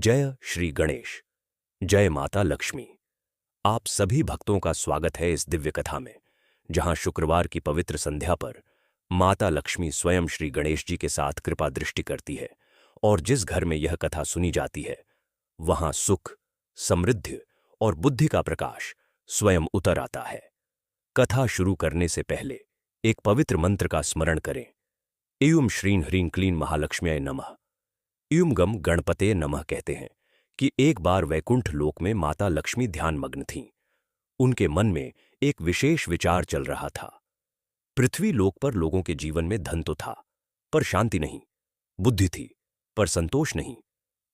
जय श्री गणेश। जय माता लक्ष्मी। आप सभी भक्तों का स्वागत है इस दिव्य कथा में, जहां शुक्रवार की पवित्र संध्या पर माता लक्ष्मी स्वयं श्री गणेश जी के साथ कृपा दृष्टि करती है और जिस घर में यह कथा सुनी जाती है वहां सुख, समृद्धि और बुद्धि का प्रकाश स्वयं उतर आता है। कथा शुरू करने से पहले एक पवित्र मंत्र का स्मरण करें। एयुम श्रीं ह्रीं क्लीं महालक्ष्म्यै नमः। एयुम गम गणपते नमः कहते हैं कि एक बार वैकुंठ लोक में माता लक्ष्मी ध्यानमग्न थीं। उनके मन में एक विशेष विचार चल रहा था। पृथ्वी लोक पर लोगों के जीवन में धन तो था, पर शांति नहीं। बुद्धि थी, पर संतोष नहीं।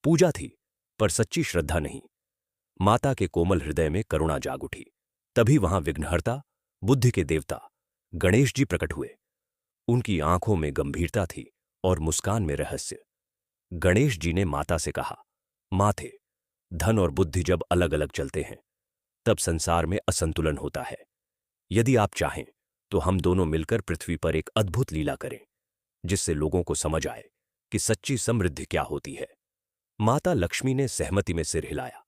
पूजा थी, पर सच्ची श्रद्धा नहीं। माता के कोमल हृदय में करुणा जाग उठी। तभी वहां विघ्नहर्ता, बुद्धि के देवता गणेश जी प्रकट हुए। उनकी आंखों में गंभीरता थी और मुस्कान में रहस्य। गणेश जी ने माता से कहा, माते, धन और बुद्धि जब अलग अलग चलते हैं तब संसार में असंतुलन होता है। यदि आप चाहें तो हम दोनों मिलकर पृथ्वी पर एक अद्भुत लीला करें, जिससे लोगों को समझ आए कि सच्ची समृद्धि क्या होती है। माता लक्ष्मी ने सहमति में सिर हिलाया।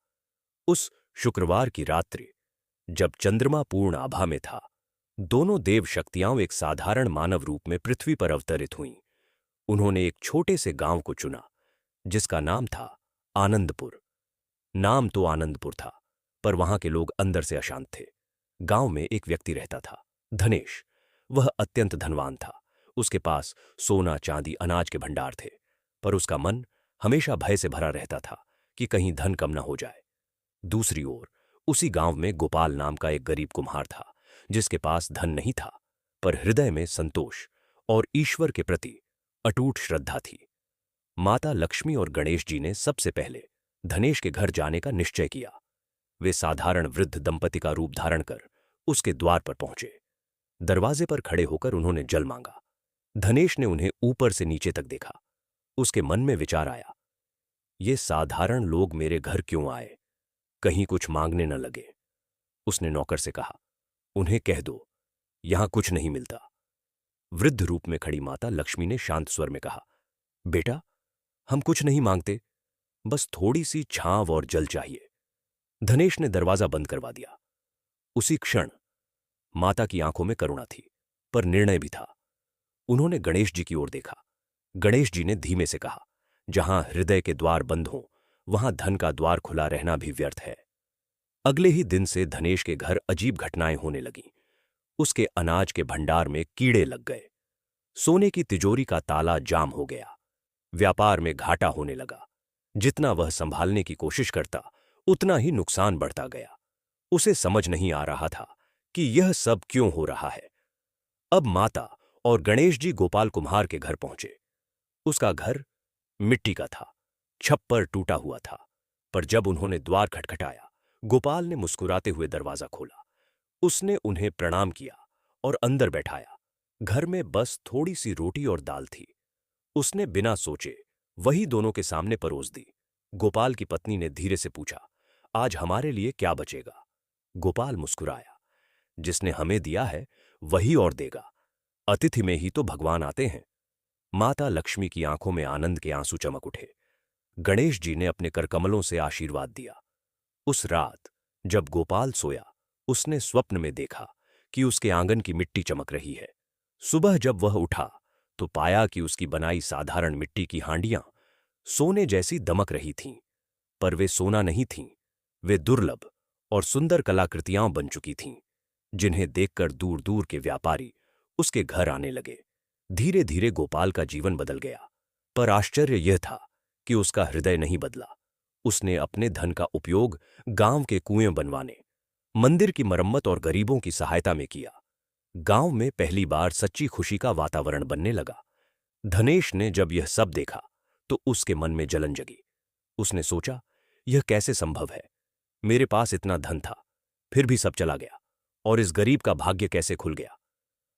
उस शुक्रवार की रात्रि, जब चंद्रमा पूर्ण आभा में था, दोनों देव शक्तियां एक साधारण मानव रूप में पृथ्वी पर अवतरित हुईं। उन्होंने एक छोटे से गांव को चुना, जिसका नाम था आनंदपुर। नाम तो आनंदपुर था, पर वहां के लोग अंदर से अशांत थे। गांव में एक व्यक्ति रहता था, धनेश। वह अत्यंत धनवान था। उसके पास सोना, चांदी, अनाज के भंडार थे, पर उसका मन हमेशा भय से भरा रहता था कि कहीं धन कम न हो जाए। दूसरी ओर उसी गांव में गोपाल नाम का एक गरीब कुम्हार था, जिसके पास धन नहीं था, पर हृदय में संतोष और ईश्वर के प्रति अटूट श्रद्धा थी। माता लक्ष्मी और गणेश जी ने सबसे पहले धनेश के घर जाने का निश्चय किया। वे साधारण वृद्ध दंपति का रूप धारण कर उसके द्वार पर पहुंचे। दरवाजे पर खड़े होकर उन्होंने जल मांगा। धनेश ने उन्हें ऊपर से नीचे तक देखा। उसके मन में विचार आया, ये साधारण लोग मेरे घर क्यों आए, कहीं कुछ मांगने न लगे। उसने नौकर से कहा, उन्हें कह दो यहां कुछ नहीं मिलता। वृद्ध रूप में खड़ी माता लक्ष्मी ने शांत स्वर में कहा, बेटा, हम कुछ नहीं मांगते, बस थोड़ी सी छांव और जल चाहिए। धनेश ने दरवाजा बंद करवा दिया। उसी क्षण माता की आंखों में करुणा थी, पर निर्णय भी था। उन्होंने गणेश जी की ओर देखा। गणेश जी ने धीमे से कहा, जहां हृदय के द्वार बंद हों, वहां धन का द्वार खुला रहना भी व्यर्थ है। अगले ही दिन से धनेश के घर अजीब घटनाएं होने लगीं। उसके अनाज के भंडार में कीड़े लग गए। सोने की तिजोरी का ताला जाम हो गया। व्यापार में घाटा होने लगा। जितना वह संभालने की कोशिश करता, उतना ही नुकसान बढ़ता गया। उसे समझ नहीं आ रहा था कि यह सब क्यों हो रहा है। अब माता और गणेश जी गोपाल कुम्हार के घर पहुंचे। उसका घर मिट्टी का था, छप्पर टूटा हुआ था, पर जब उन्होंने द्वार खटखटाया, गोपाल ने मुस्कुराते हुए दरवाजा खोला। उसने उन्हें प्रणाम किया और अंदर बैठाया। घर में बस थोड़ी सी रोटी और दाल थी। उसने बिना सोचे वही दोनों के सामने परोस दी। गोपाल की पत्नी ने धीरे से पूछा, आज हमारे लिए क्या बचेगा? गोपाल मुस्कुराया, जिसने हमें दिया है वही और देगा। अतिथि में ही तो भगवान आते हैं। माता लक्ष्मी की आंखों में आनंद के आंसू चमक उठे। गणेश जी ने अपने करकमलों से आशीर्वाद दिया। उस रात जब गोपाल सोया, उसने स्वप्न में देखा कि उसके आंगन की मिट्टी चमक रही है। सुबह जब वह उठा तो पाया कि उसकी बनाई साधारण मिट्टी की हांडियां सोने जैसी दमक रही थीं, पर वे सोना नहीं थीं। वे दुर्लभ और सुंदर कलाकृतियां बन चुकी थीं, जिन्हें देखकर दूर दूर के व्यापारी उसके घर आने लगे। धीरे धीरे गोपाल का जीवन बदल गया, पर आश्चर्य यह था कि उसका हृदय नहीं बदला। उसने अपने धन का उपयोग गांव के कुएं बनवाने, मंदिर की मरम्मत और गरीबों की सहायता में किया। गांव में पहली बार सच्ची खुशी का वातावरण बनने लगा। धनेश ने जब यह सब देखा तो उसके मन में जलन जगी। उसने सोचा, यह कैसे संभव है? मेरे पास इतना धन था, फिर भी सब चला गया, और इस गरीब का भाग्य कैसे खुल गया?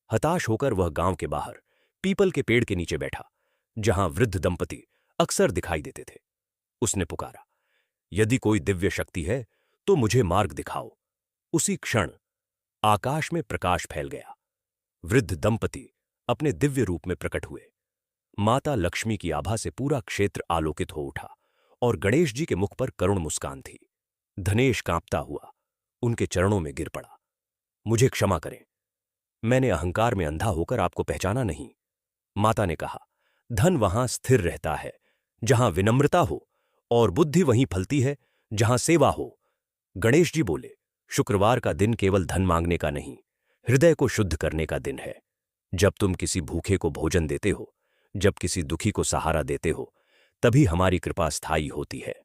हताश होकर वह गांव के बाहर पीपल के पेड़ के नीचे बैठा, जहां वृद्ध दंपति अक्सर दिखाई देते थे। उसने पुकारा, यदि कोई दिव्य शक्ति है तो मुझे मार्ग दिखाओ। उसी क्षण आकाश में प्रकाश फैल गया। वृद्ध दंपति अपने दिव्य रूप में प्रकट हुए। माता लक्ष्मी की आभा से पूरा क्षेत्र आलोकित हो उठा और गणेश जी के मुख पर करुण मुस्कान थी। धनेश कांपता हुआ उनके चरणों में गिर पड़ा। मुझे क्षमा करें, मैंने अहंकार में अंधा होकर आपको पहचाना नहीं। माता ने कहा, धन वहां स्थिर रहता है जहां विनम्रता हो, और बुद्धि वहीं फलती है जहां सेवा हो। गणेश जी बोले, शुक्रवार का दिन केवल धन मांगने का नहीं, हृदय को शुद्ध करने का दिन है। जब तुम किसी भूखे को भोजन देते हो, जब किसी दुखी को सहारा देते हो, तभी हमारी कृपा स्थायी होती है।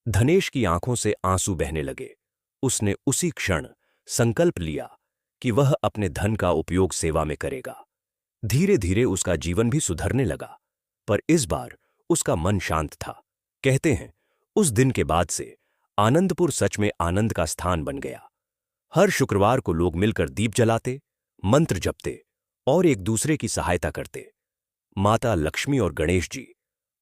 धनेश की आंखों से आंसू बहने लगे। उसने उसी क्षण संकल्प लिया कि वह अपने धन का उपयोग सेवा में करेगा। धीरे धीरे उसका जीवन भी सुधरने लगा, पर इस बार उसका मन शांत था। कहते हैं, उस दिन के बाद से आनंदपुर सच में आनंद का स्थान बन गया। हर शुक्रवार को लोग मिलकर दीप जलाते, मंत्र जपते और एक दूसरे की सहायता करते। माता लक्ष्मी और गणेश जी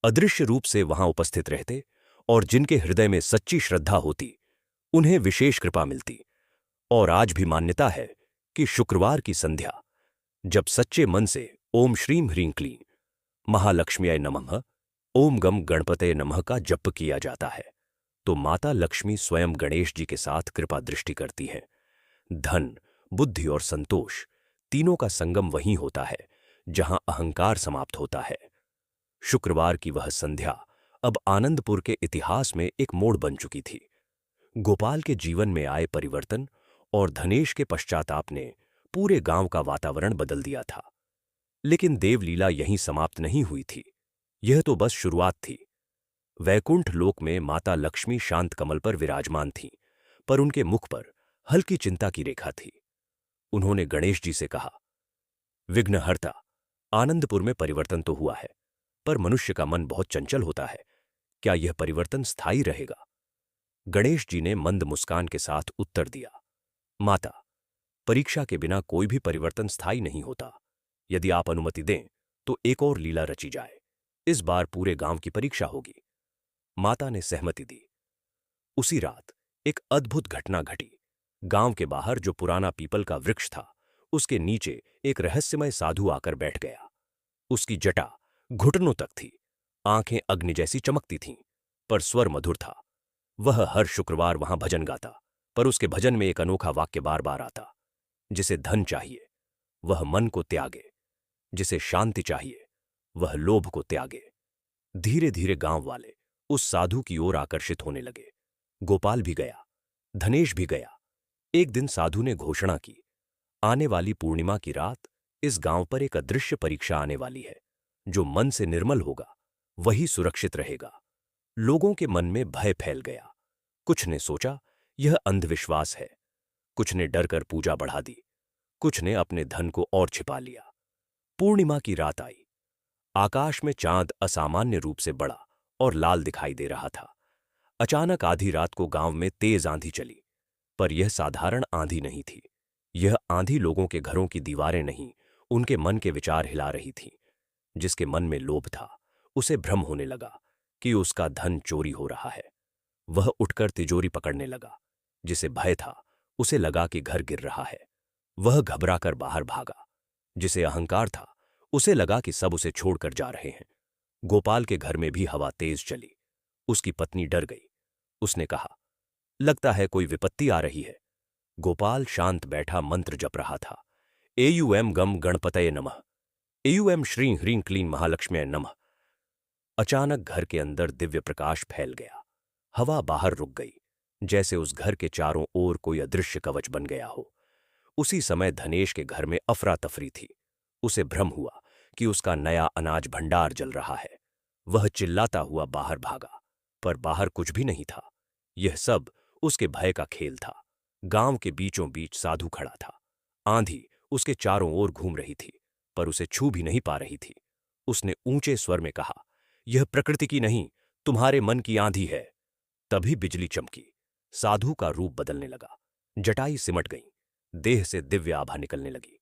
अदृश्य रूप से वहां उपस्थित रहते, और जिनके हृदय में सच्ची श्रद्धा होती, उन्हें विशेष कृपा मिलती। और आज भी मान्यता है कि शुक्रवार की संध्या जब सच्चे मन से ओम श्रीं ह्रीं क्लीं महालक्ष्म्याय नमः, ओम गम गणपतये नमः का जप किया जाता है, तो माता लक्ष्मी स्वयं गणेश जी के साथ कृपा दृष्टि करती हैं। धन, बुद्धि और संतोष तीनों का संगम वहीं होता है जहां अहंकार समाप्त होता है। शुक्रवार की वह संध्या अब आनंदपुर के इतिहास में एक मोड़ बन चुकी थी। गोपाल के जीवन में आए परिवर्तन और धनेश के पश्चाताप ने पूरे गांव का वातावरण बदल दिया था। लेकिन देवलीला यहीं समाप्त नहीं हुई थी। यह तो बस शुरुआत थी। वैकुंठ लोक में माता लक्ष्मी शांत कमल पर विराजमान थीं, पर उनके मुख पर हल्की चिंता की रेखा थी। उन्होंने गणेश जी से कहा, विघ्नहर्ता, आनंदपुर में परिवर्तन तो हुआ है, पर मनुष्य का मन बहुत चंचल होता है। क्या यह परिवर्तन स्थायी रहेगा? गणेश जी ने मंद मुस्कान के साथ उत्तर दिया, माता, परीक्षा के बिना कोई भी परिवर्तन स्थायी नहीं होता। यदि आप अनुमति दें तो एक और लीला रची जाए। इस बार पूरे गांव की परीक्षा होगी। माता ने सहमति दी। उसी रात एक अद्भुत घटना घटी। गांव के बाहर जो पुराना पीपल का वृक्ष था, उसके नीचे एक रहस्यमय साधु आकर बैठ गया। उसकी जटा घुटनों तक थी, आंखें अग्नि जैसी चमकती थीं, पर स्वर मधुर था। वह हर शुक्रवार वहां भजन गाता, पर उसके भजन में एक अनोखा वाक्य बार बार आता, जिसे धन चाहिए वह मन को त्यागे, जिसे शांति चाहिए वह लोभ को त्यागे। धीरे धीरे गांव वाले उस साधु की ओर आकर्षित होने लगे। गोपाल भी गया, धनेश भी गया। एक दिन साधु ने घोषणा की, आने वाली पूर्णिमा की रात इस गांव पर एक अदृश्य परीक्षा आने वाली है। जो मन से निर्मल होगा वही सुरक्षित रहेगा। लोगों के मन में भय फैल गया। कुछ ने सोचा यह अंधविश्वास है, कुछ ने डरकर पूजा बढ़ा दी, कुछ ने अपने धन को और छिपा लिया। पूर्णिमा की रात आई। आकाश में चांद असामान्य रूप से बड़ा और लाल दिखाई दे रहा था। अचानक आधी रात को गांव में तेज आंधी चली, पर यह साधारण आंधी नहीं थी। यह आंधी लोगों के घरों की दीवारें नहीं, उनके मन के विचार हिला रही थी। जिसके मन में लोभ था, उसे भ्रम होने लगा कि उसका धन चोरी हो रहा है। वह उठकर तिजोरी पकड़ने लगा। जिसे भय था, उसे लगा कि घर गिर रहा है। वह घबराकर बाहर भागा। जिसे अहंकार था, उसे लगा कि सब उसे छोड़कर जा रहे हैं। गोपाल के घर में भी हवा तेज चली। उसकी पत्नी डर गई। उसने कहा, लगता है कोई विपत्ति आ रही है। गोपाल शांत बैठा मंत्र जप रहा था। एयूएम गम गणपतये नमः, एयूएम श्रीं ह्रीं क्लीं महालक्ष्म्याय नमः। अचानक घर के अंदर दिव्य प्रकाश फैल गया। हवा बाहर रुक गई, जैसे उस घर के चारों ओर कोई अदृश्य कवच बन गया हो। उसी समय धनेश के घर में अफरा तफरी थी। उसे भ्रम हुआ कि उसका नया अनाज भंडार जल रहा है। वह चिल्लाता हुआ बाहर भागा, पर बाहर कुछ भी नहीं था। यह सब उसके भय का खेल था। गांव के बीचों बीच साधु खड़ा था। आंधी उसके चारों ओर घूम रही थी, पर उसे छू भी नहीं पा रही थी। उसने ऊंचे स्वर में कहा, यह प्रकृति की नहीं, तुम्हारे मन की आंधी है। तभी बिजली चमकी। साधु का रूप बदलने लगा। जटाई सिमट गई। देह से दिव्य आभा निकलने लगी।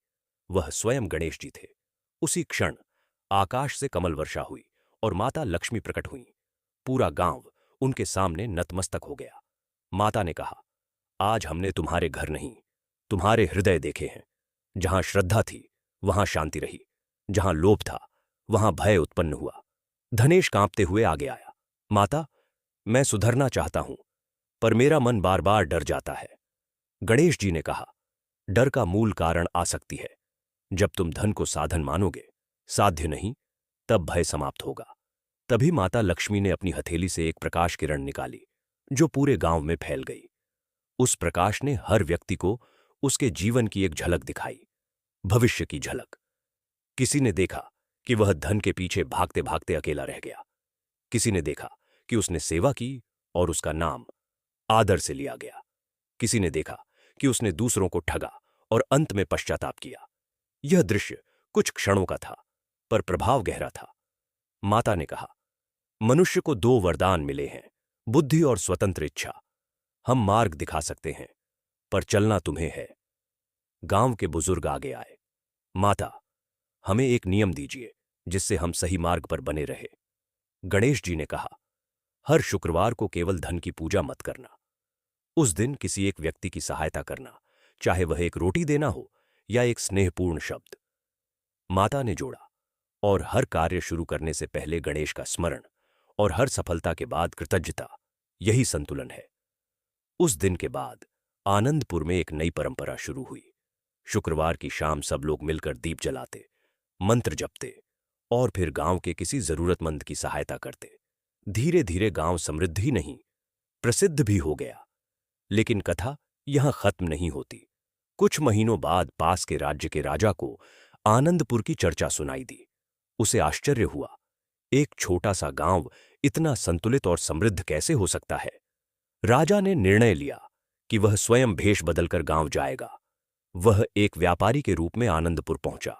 वह स्वयं गणेश जी थे। उसी क्षण आकाश से कमल वर्षा हुई और माता लक्ष्मी प्रकट हुई। पूरा गांव उनके सामने नतमस्तक हो गया। माता ने कहा, आज हमने तुम्हारे घर नहीं, तुम्हारे हृदय देखे हैं। जहां श्रद्धा थी वहां शांति रही, जहां लोभ था वहां भय उत्पन्न हुआ। धनेश कांपते हुए आगे आया। माता, मैं सुधरना चाहता हूं, पर मेरा मन बार बार डर जाता है। गणेश जी ने कहा, डर का मूल कारण आसक्ति है। जब तुम धन को साधन मानोगे, साध्य नहीं, तब भय समाप्त होगा। तभी माता लक्ष्मी ने अपनी हथेली से एक प्रकाश किरण निकाली, जो पूरे गांव में फैल गई। उस प्रकाश ने हर व्यक्ति को उसके जीवन की एक झलक दिखाई, भविष्य की झलक। किसी ने देखा कि वह धन के पीछे भागते भागते अकेला रह गया। किसी ने देखा कि उसने सेवा की और उसका नाम आदर से लिया गया। किसी ने देखा कि उसने दूसरों को ठगा और अंत में पश्चाताप किया। यह दृश्य कुछ क्षणों का था, पर प्रभाव गहरा था। माता ने कहा, मनुष्य को 2 वरदान मिले हैं, बुद्धि और स्वतंत्र इच्छा। हम मार्ग दिखा सकते हैं, पर चलना तुम्हें है। गांव के बुजुर्ग आगे आए। माता, हमें एक नियम दीजिए जिससे हम सही मार्ग पर बने रहे। गणेश जी ने कहा, हर शुक्रवार को केवल धन की पूजा मत करना। उस दिन किसी एक व्यक्ति की सहायता करना, चाहे वह एक रोटी देना हो या एक स्नेहपूर्ण शब्द। माता ने जोड़ा, और हर कार्य शुरू करने से पहले गणेश का स्मरण और हर सफलता के बाद कृतज्ञता, यही संतुलन है। उस दिन के बाद आनंदपुर में एक नई परंपरा शुरू हुई। शुक्रवार की शाम सब लोग मिलकर दीप जलाते, मंत्र जपते और फिर गांव के किसी जरूरतमंद की सहायता करते। धीरे धीरे गांव समृद्ध ही नहीं, प्रसिद्ध भी हो गया। लेकिन कथा यहां खत्म नहीं होती। कुछ महीनों बाद पास के राज्य के राजा को आनंदपुर की चर्चा सुनाई दी। उसे आश्चर्य हुआ, एक छोटा सा गांव इतना संतुलित और समृद्ध कैसे हो सकता है। राजा ने निर्णय लिया कि वह स्वयं भेष बदलकर गांव जाएगा। वह एक व्यापारी के रूप में आनंदपुर पहुंचा।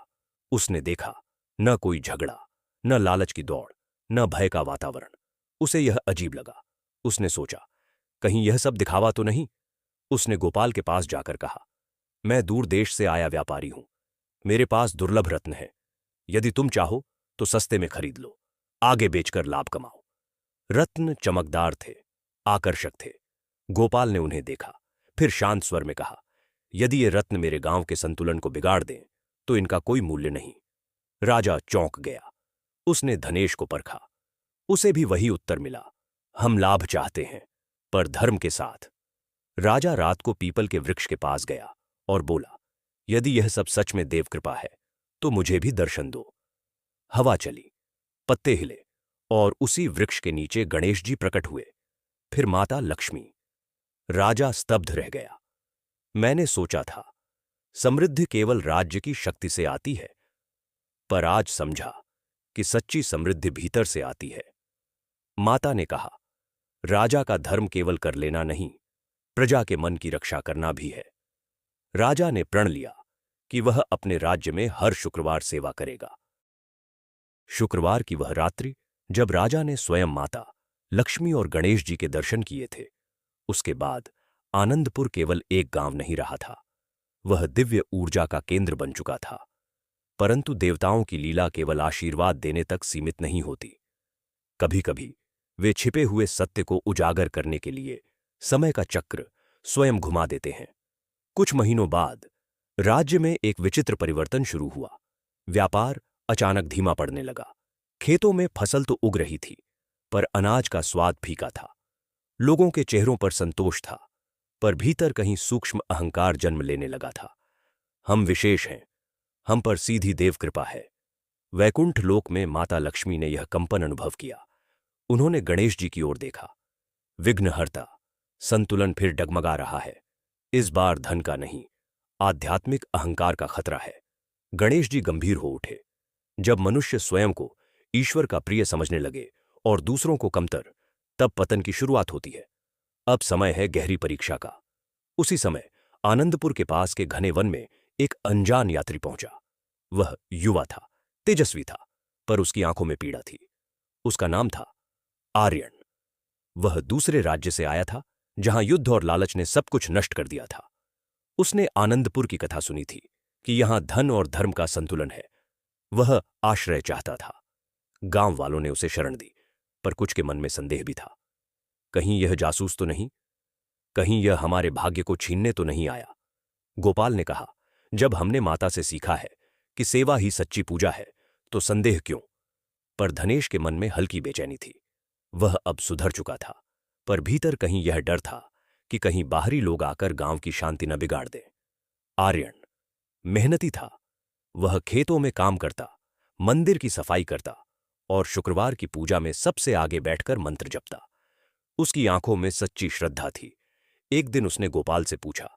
उसने देखा, न कोई झगड़ा, न लालच की दौड़, न भय का वातावरण। उसे यह अजीब लगा। उसने सोचा, कहीं यह सब दिखावा तो नहीं। उसने गोपाल के पास जाकर कहा, मैं दूर देश से आया व्यापारी हूं, मेरे पास दुर्लभ रत्न है। यदि तुम चाहो तो सस्ते में खरीद लो, आगे बेचकर लाभ कमाओ। रत्न चमकदार थे, आकर्षक थे। गोपाल ने उन्हें देखा, फिर शांत स्वर में कहा, यदि ये रत्न मेरे गांव के संतुलन को बिगाड़ दें तो इनका कोई मूल्य नहीं। राजा चौंक गया। उसने धनेश को परखा। उसे भी वही उत्तर मिला, हम लाभ चाहते हैं, पर धर्म के साथ। राजा रात को पीपल के वृक्ष के पास गया और बोला, यदि यह सब सच में देव कृपा है तो मुझे भी दर्शन दो। हवा चली, पत्ते हिले और उसी वृक्ष के नीचे गणेश जी प्रकट हुए, फिर माता लक्ष्मी। राजा स्तब्ध रह गया। मैंने सोचा था समृद्धि केवल राज्य की शक्ति से आती है, पर आज समझा कि सच्ची समृद्धि भीतर से आती है। माता ने कहा, राजा का धर्म केवल कर लेना नहीं, प्रजा के मन की रक्षा करना भी है। राजा ने प्रण लिया कि वह अपने राज्य में हर शुक्रवार सेवा करेगा। शुक्रवार की वह रात्रि जब राजा ने स्वयं माता लक्ष्मी और गणेश जी के दर्शन किए थे, उसके बाद आनंदपुर केवल एक गांव नहीं रहा था, वह दिव्य ऊर्जा का केंद्र बन चुका था। परंतु देवताओं की लीला केवल आशीर्वाद देने तक सीमित नहीं होती। कभी कभी वे छिपे हुए सत्य को उजागर करने के लिए समय का चक्र स्वयं घुमा देते हैं। कुछ महीनों बाद राज्य में एक विचित्र परिवर्तन शुरू हुआ। व्यापार अचानक धीमा पड़ने लगा। खेतों में फसल तो उग रही थी, पर अनाज का स्वाद फीका था। लोगों के चेहरों पर संतोष था, पर भीतर कहीं सूक्ष्म अहंकार जन्म लेने लगा था। हम विशेष हैं, हम पर सीधी देव कृपा है। वैकुंठ लोक में माता लक्ष्मी ने यह कंपन अनुभव किया। उन्होंने गणेश जी की ओर देखा। विघ्नहर्ता, संतुलन फिर डगमगा रहा है। इस बार धन का नहीं, आध्यात्मिक अहंकार का खतरा है। गणेश जी गंभीर हो उठे। जब मनुष्य स्वयं को ईश्वर का प्रिय समझने लगे और दूसरों को कमतर, तब पतन की शुरुआत होती है। अब समय है गहरी परीक्षा का। उसी समय आनंदपुर के पास के घने वन में एक अनजान यात्री पहुंचा। वह युवा था, तेजस्वी था, पर उसकी आंखों में पीड़ा थी। उसका नाम था आर्यन। वह दूसरे राज्य से आया था, जहां युद्ध और लालच ने सब कुछ नष्ट कर दिया था। उसने आनंदपुर की कथा सुनी थी कि यहां धन और धर्म का संतुलन है। वह आश्रय चाहता था। गांव वालों ने उसे शरण दी, पर कुछ के मन में संदेह भी था। कहीं यह जासूस तो नहीं, कहीं यह हमारे भाग्य को छीनने तो नहीं आया। गोपाल ने कहा, जब हमने माता से सीखा है कि सेवा ही सच्ची पूजा है, तो संदेह क्यों। पर धनेश के मन में हल्की बेचैनी थी। वह अब सुधर चुका था। पर भीतर कहीं यह डर था कि कहीं बाहरी लोग आकर गांव की शांति न बिगाड़ दें। आर्यन मेहनती था। वह खेतों में काम करता, मंदिर की सफाई करता और शुक्रवार की पूजा में सबसे आगे बैठकर मंत्र जपता। उसकी आंखों में सच्ची श्रद्धा थी। एक दिन उसने गोपाल से पूछा,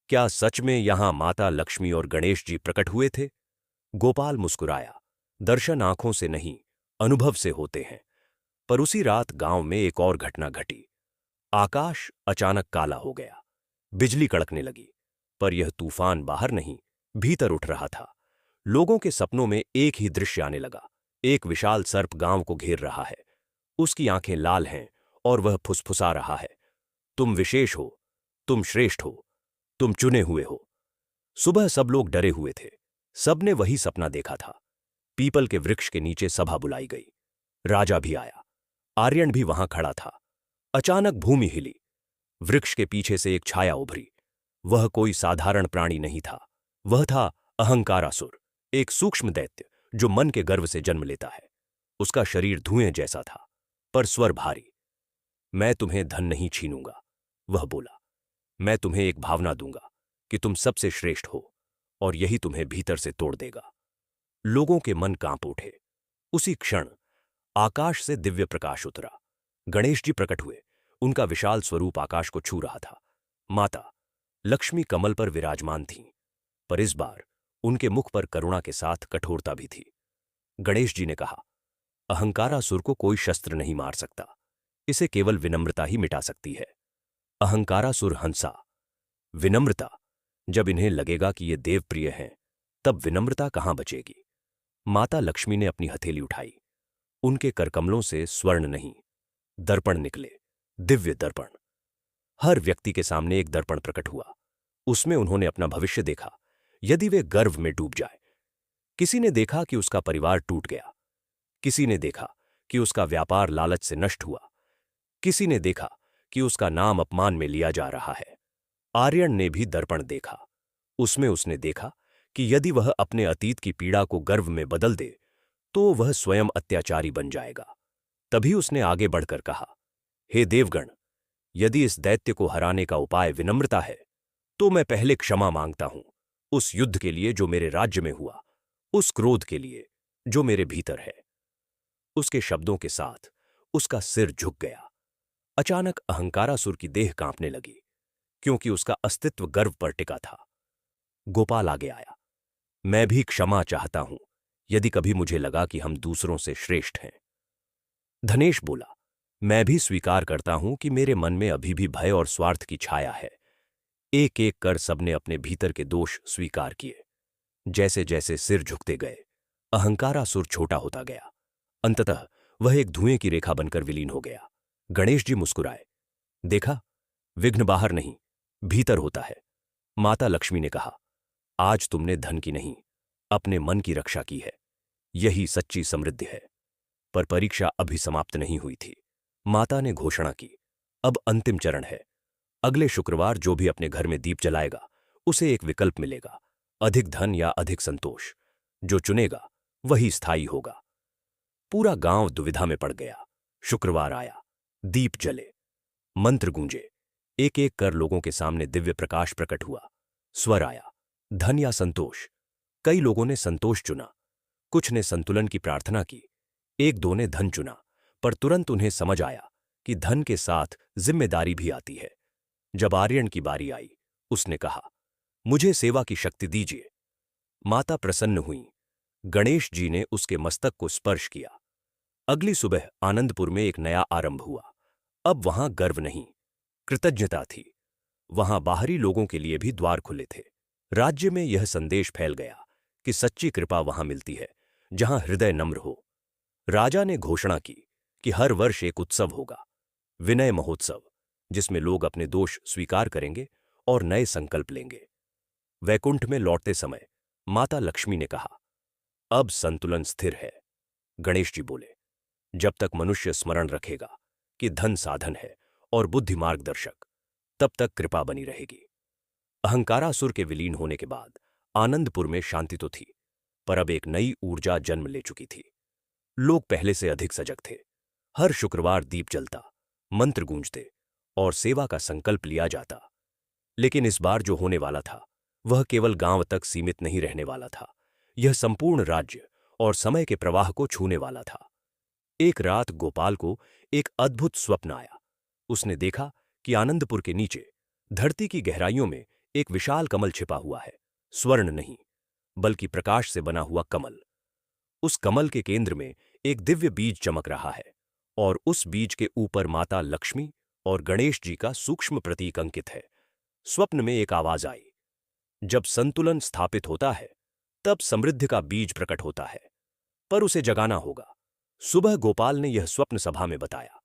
क्या सच में यहां माता लक्ष्मी और गणेश जी प्रकट हुए थे? गोपाल मुस्कुराया। दर्शन आंखों से नहीं, अनुभव से होते हैं। पर उसी रात गांव में एक और घटना घटी। आकाश अचानक काला हो गया। बिजली कड़कने लगी। पर यह तूफान बाहर नहीं, भीतर उठ रहा था। लोगों के सपनों में एक ही दृश्य आने लगा। एक विशाल सर्प गांव को घेर रहा है। उसकी आंखें लाल हैं और वह फुसफुसा रहा है, तुम विशेष हो, तुम श्रेष्ठ हो, तुम चुने हुए हो। सुबह सब लोग डरे हुए थे। सबने वही सपना देखा था। पीपल के वृक्ष के नीचे सभा बुलाई गई। राजा भी आया। आर्यन भी वहां खड़ा था। अचानक भूमि हिली। वृक्ष के पीछे से एक छाया उभरी। वह कोई साधारण प्राणी नहीं था। वह था अहंकारासुर, एक सूक्ष्म दैत्य जो मन के गर्व से जन्म लेता है। उसका शरीर धुएं जैसा था, पर स्वर भारी। मैं तुम्हें धन नहीं छीनूंगा, वह बोला। मैं तुम्हें एक भावना दूंगा कि तुम सबसे श्रेष्ठ हो, और यही तुम्हें भीतर से तोड़ देगा। लोगों के मन कांप उठे। उसी क्षण आकाश से दिव्य प्रकाश उतरा। गणेश जी प्रकट हुए। उनका विशाल स्वरूप आकाश को छू रहा था। माता लक्ष्मी कमल पर विराजमान थीं, पर इस बार उनके मुख पर करुणा के साथ कठोरता भी थी। गणेश जी ने कहा, अहंकारासुर को कोई शस्त्र नहीं मार सकता, इसे केवल विनम्रता ही मिटा सकती है। अहंकारासुर हंसा। विनम्रता? जब इन्हें लगेगा कि ये देवप्रिय हैं, तब विनम्रता कहां बचेगी? माता लक्ष्मी ने अपनी हथेली उठाई। उनके करकमलों से स्वर्ण नहीं, दर्पण निकले, दिव्य दर्पण। हर व्यक्ति के सामने एक दर्पण प्रकट हुआ। उसमें उन्होंने अपना भविष्य देखा, यदि वे गर्व में डूब जाए। किसी ने देखा कि उसका परिवार टूट गया। किसी ने देखा कि उसका व्यापार लालच से नष्ट हुआ। किसी ने देखा कि उसका नाम अपमान में लिया जा रहा है। आर्यन ने भी दर्पण देखा। उसमें उसने देखा कि यदि वह अपने अतीत की पीड़ा को गर्व में बदल दे, तो वह स्वयं अत्याचारी बन जाएगा। तभी उसने आगे बढ़कर कहा, हे देवगण, यदि इस दैत्य को हराने का उपाय विनम्रता है, तो मैं पहले क्षमा मांगता हूं, उस युद्ध के लिए जो मेरे राज्य में हुआ, उस क्रोध के लिए जो मेरे भीतर है। उसके शब्दों के साथ उसका सिर झुक गया। अचानक अहंकारासुर की देह कांपने लगी, क्योंकि उसका अस्तित्व गर्व पर टिका था। गोपाल आगे आया। मैं भी क्षमा चाहता हूं, यदि कभी मुझे लगा कि हम दूसरों से श्रेष्ठ हैं। धनेश बोला, मैं भी स्वीकार करता हूं कि मेरे मन में अभी भी भय और स्वार्थ की छाया है। एक एक कर सबने अपने भीतर के दोष स्वीकार किए। जैसे जैसे सिर झुकते गए, अहंकारासुर छोटा होता गया। अंततः वह एक धुएं की रेखा बनकर विलीन हो गया। गणेश जी मुस्कुराए। देखा, विघ्न बाहर नहीं, भीतर होता है। माता लक्ष्मी ने कहा, आज तुमने धन की नहीं, अपने मन की रक्षा की है। यही सच्ची समृद्धि है। पर परीक्षा अभी समाप्त नहीं हुई थी। माता ने घोषणा की, अब अंतिम चरण है। अगले शुक्रवार जो भी अपने घर में दीप जलाएगा, उसे एक विकल्प मिलेगा, अधिक धन या अधिक संतोष। जो चुनेगा वही स्थायी होगा। पूरा गांव दुविधा में पड़ गया। शुक्रवार आया, दीप जले, मंत्र गूंजे। एक एक कर लोगों के सामने दिव्य प्रकाश प्रकट हुआ। स्वर आया, धन या संतोष। कई लोगों ने संतोष चुना, कुछ ने संतुलन की प्रार्थना की, एक दो ने धन चुना। पर तुरंत उन्हें समझ आया कि धन के साथ जिम्मेदारी भी आती है। जब आर्यन की बारी आई, उसने कहा, मुझे सेवा की शक्ति दीजिए। माता प्रसन्न हुई। गणेश जी ने उसके मस्तक को स्पर्श किया। अगली सुबह आनंदपुर में एक नया आरंभ हुआ। अब वहां गर्व नहीं, कृतज्ञता थी। वहां बाहरी लोगों के लिए भी द्वार खुले थे। राज्य में यह संदेश फैल गया कि सच्ची कृपा वहां मिलती है जहां हृदय नम्र हो। राजा ने घोषणा की कि हर वर्ष एक उत्सव होगा, विनय महोत्सव, जिसमें लोग अपने दोष स्वीकार करेंगे और नए संकल्प लेंगे। वैकुंठ में लौटते समय माता लक्ष्मी ने कहा, अब संतुलन स्थिर है। गणेश जी बोले, जब तक मनुष्य स्मरण रखेगा कि धन साधन है और बुद्धि मार्गदर्शक, तब तक कृपा बनी रहेगी। अहंकारासुर के विलीन होने के बाद आनंदपुर में शांति तो थी, पर अब एक नई ऊर्जा जन्म ले चुकी थी। लोग पहले से अधिक सजग थे। हर शुक्रवार दीप जलता, मंत्र गूंजते और सेवा का संकल्प लिया जाता। लेकिन इस बार जो होने वाला था वह केवल गांव तक सीमित नहीं रहने वाला था। यह संपूर्ण राज्य और समय के प्रवाह को छूने वाला था। एक रात गोपाल को एक अद्भुत स्वप्न आया। उसने देखा कि आनंदपुर के नीचे धरती की गहराइयों में एक विशाल कमल छिपा हुआ है। स्वर्ण नहीं, बल्कि प्रकाश से बना हुआ कमल। उस कमल के केंद्र में एक दिव्य बीज चमक रहा है और उस बीज के ऊपर माता लक्ष्मी और गणेश जी का सूक्ष्म प्रतीक अंकित है। स्वप्न में एक आवाज आई, जब संतुलन स्थापित होता है तब समृद्धि का बीज प्रकट होता है, पर उसे जगाना होगा। सुबह गोपाल ने यह स्वप्न सभा में बताया।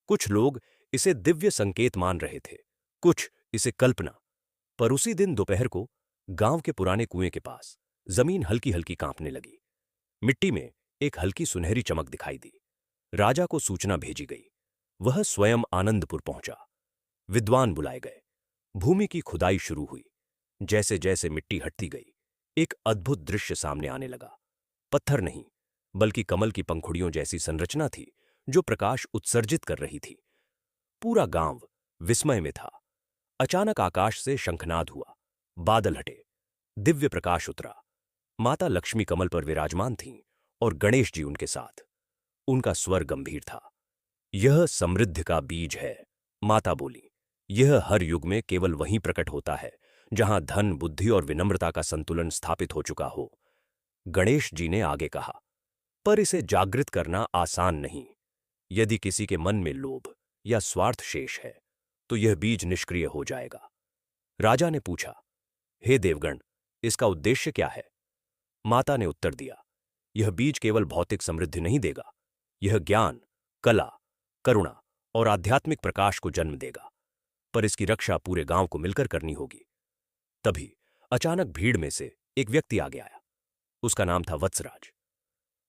कुछ लोग इसे दिव्य संकेत मान रहे थे, कुछ इसे कल्पना। पर उसी दिन दोपहर को गांव के पुराने कुएं के पास जमीन हल्की हल्की कांपने लगी। मिट्टी में एक हल्की सुनहरी चमक दिखाई दी। राजा को सूचना भेजी गई। वह स्वयं आनंदपुर पहुंचा। विद्वान बुलाए गए। भूमि की खुदाई शुरू हुई। जैसे जैसे मिट्टी हटती गई, एक अद्भुत दृश्य सामने आने लगा। पत्थर नहीं, बल्कि कमल की पंखुड़ियों जैसी संरचना थी जो प्रकाश उत्सर्जित कर रही थी। पूरा गांव विस्मय में था। अचानक आकाश से शंखनाद हुआ, बादल हटे, दिव्य प्रकाश उतरा। माता लक्ष्मी कमल पर विराजमान थीं और गणेश जी उनके साथ। उनका स्वर गंभीर था। यह समृद्धि का बीज है, माता बोली। यह हर युग में केवल वहीं प्रकट होता है जहां धन, बुद्धि और विनम्रता का संतुलन स्थापित हो चुका हो। गणेश जी ने आगे कहा, पर इसे जागृत करना आसान नहीं। यदि किसी के मन में लोभ या स्वार्थ शेष है तो यह बीज निष्क्रिय हो जाएगा। राजा ने पूछा, हे देवगण, इसका उद्देश्य क्या है? माता ने उत्तर दिया, यह बीज केवल भौतिक समृद्धि नहीं देगा, यह ज्ञान, कला, करुणा और आध्यात्मिक प्रकाश को जन्म देगा। पर इसकी रक्षा पूरे गांव को मिलकर करनी होगी। तभी अचानक भीड़ में से एक व्यक्ति आगे आया। उसका नाम था वत्सराज।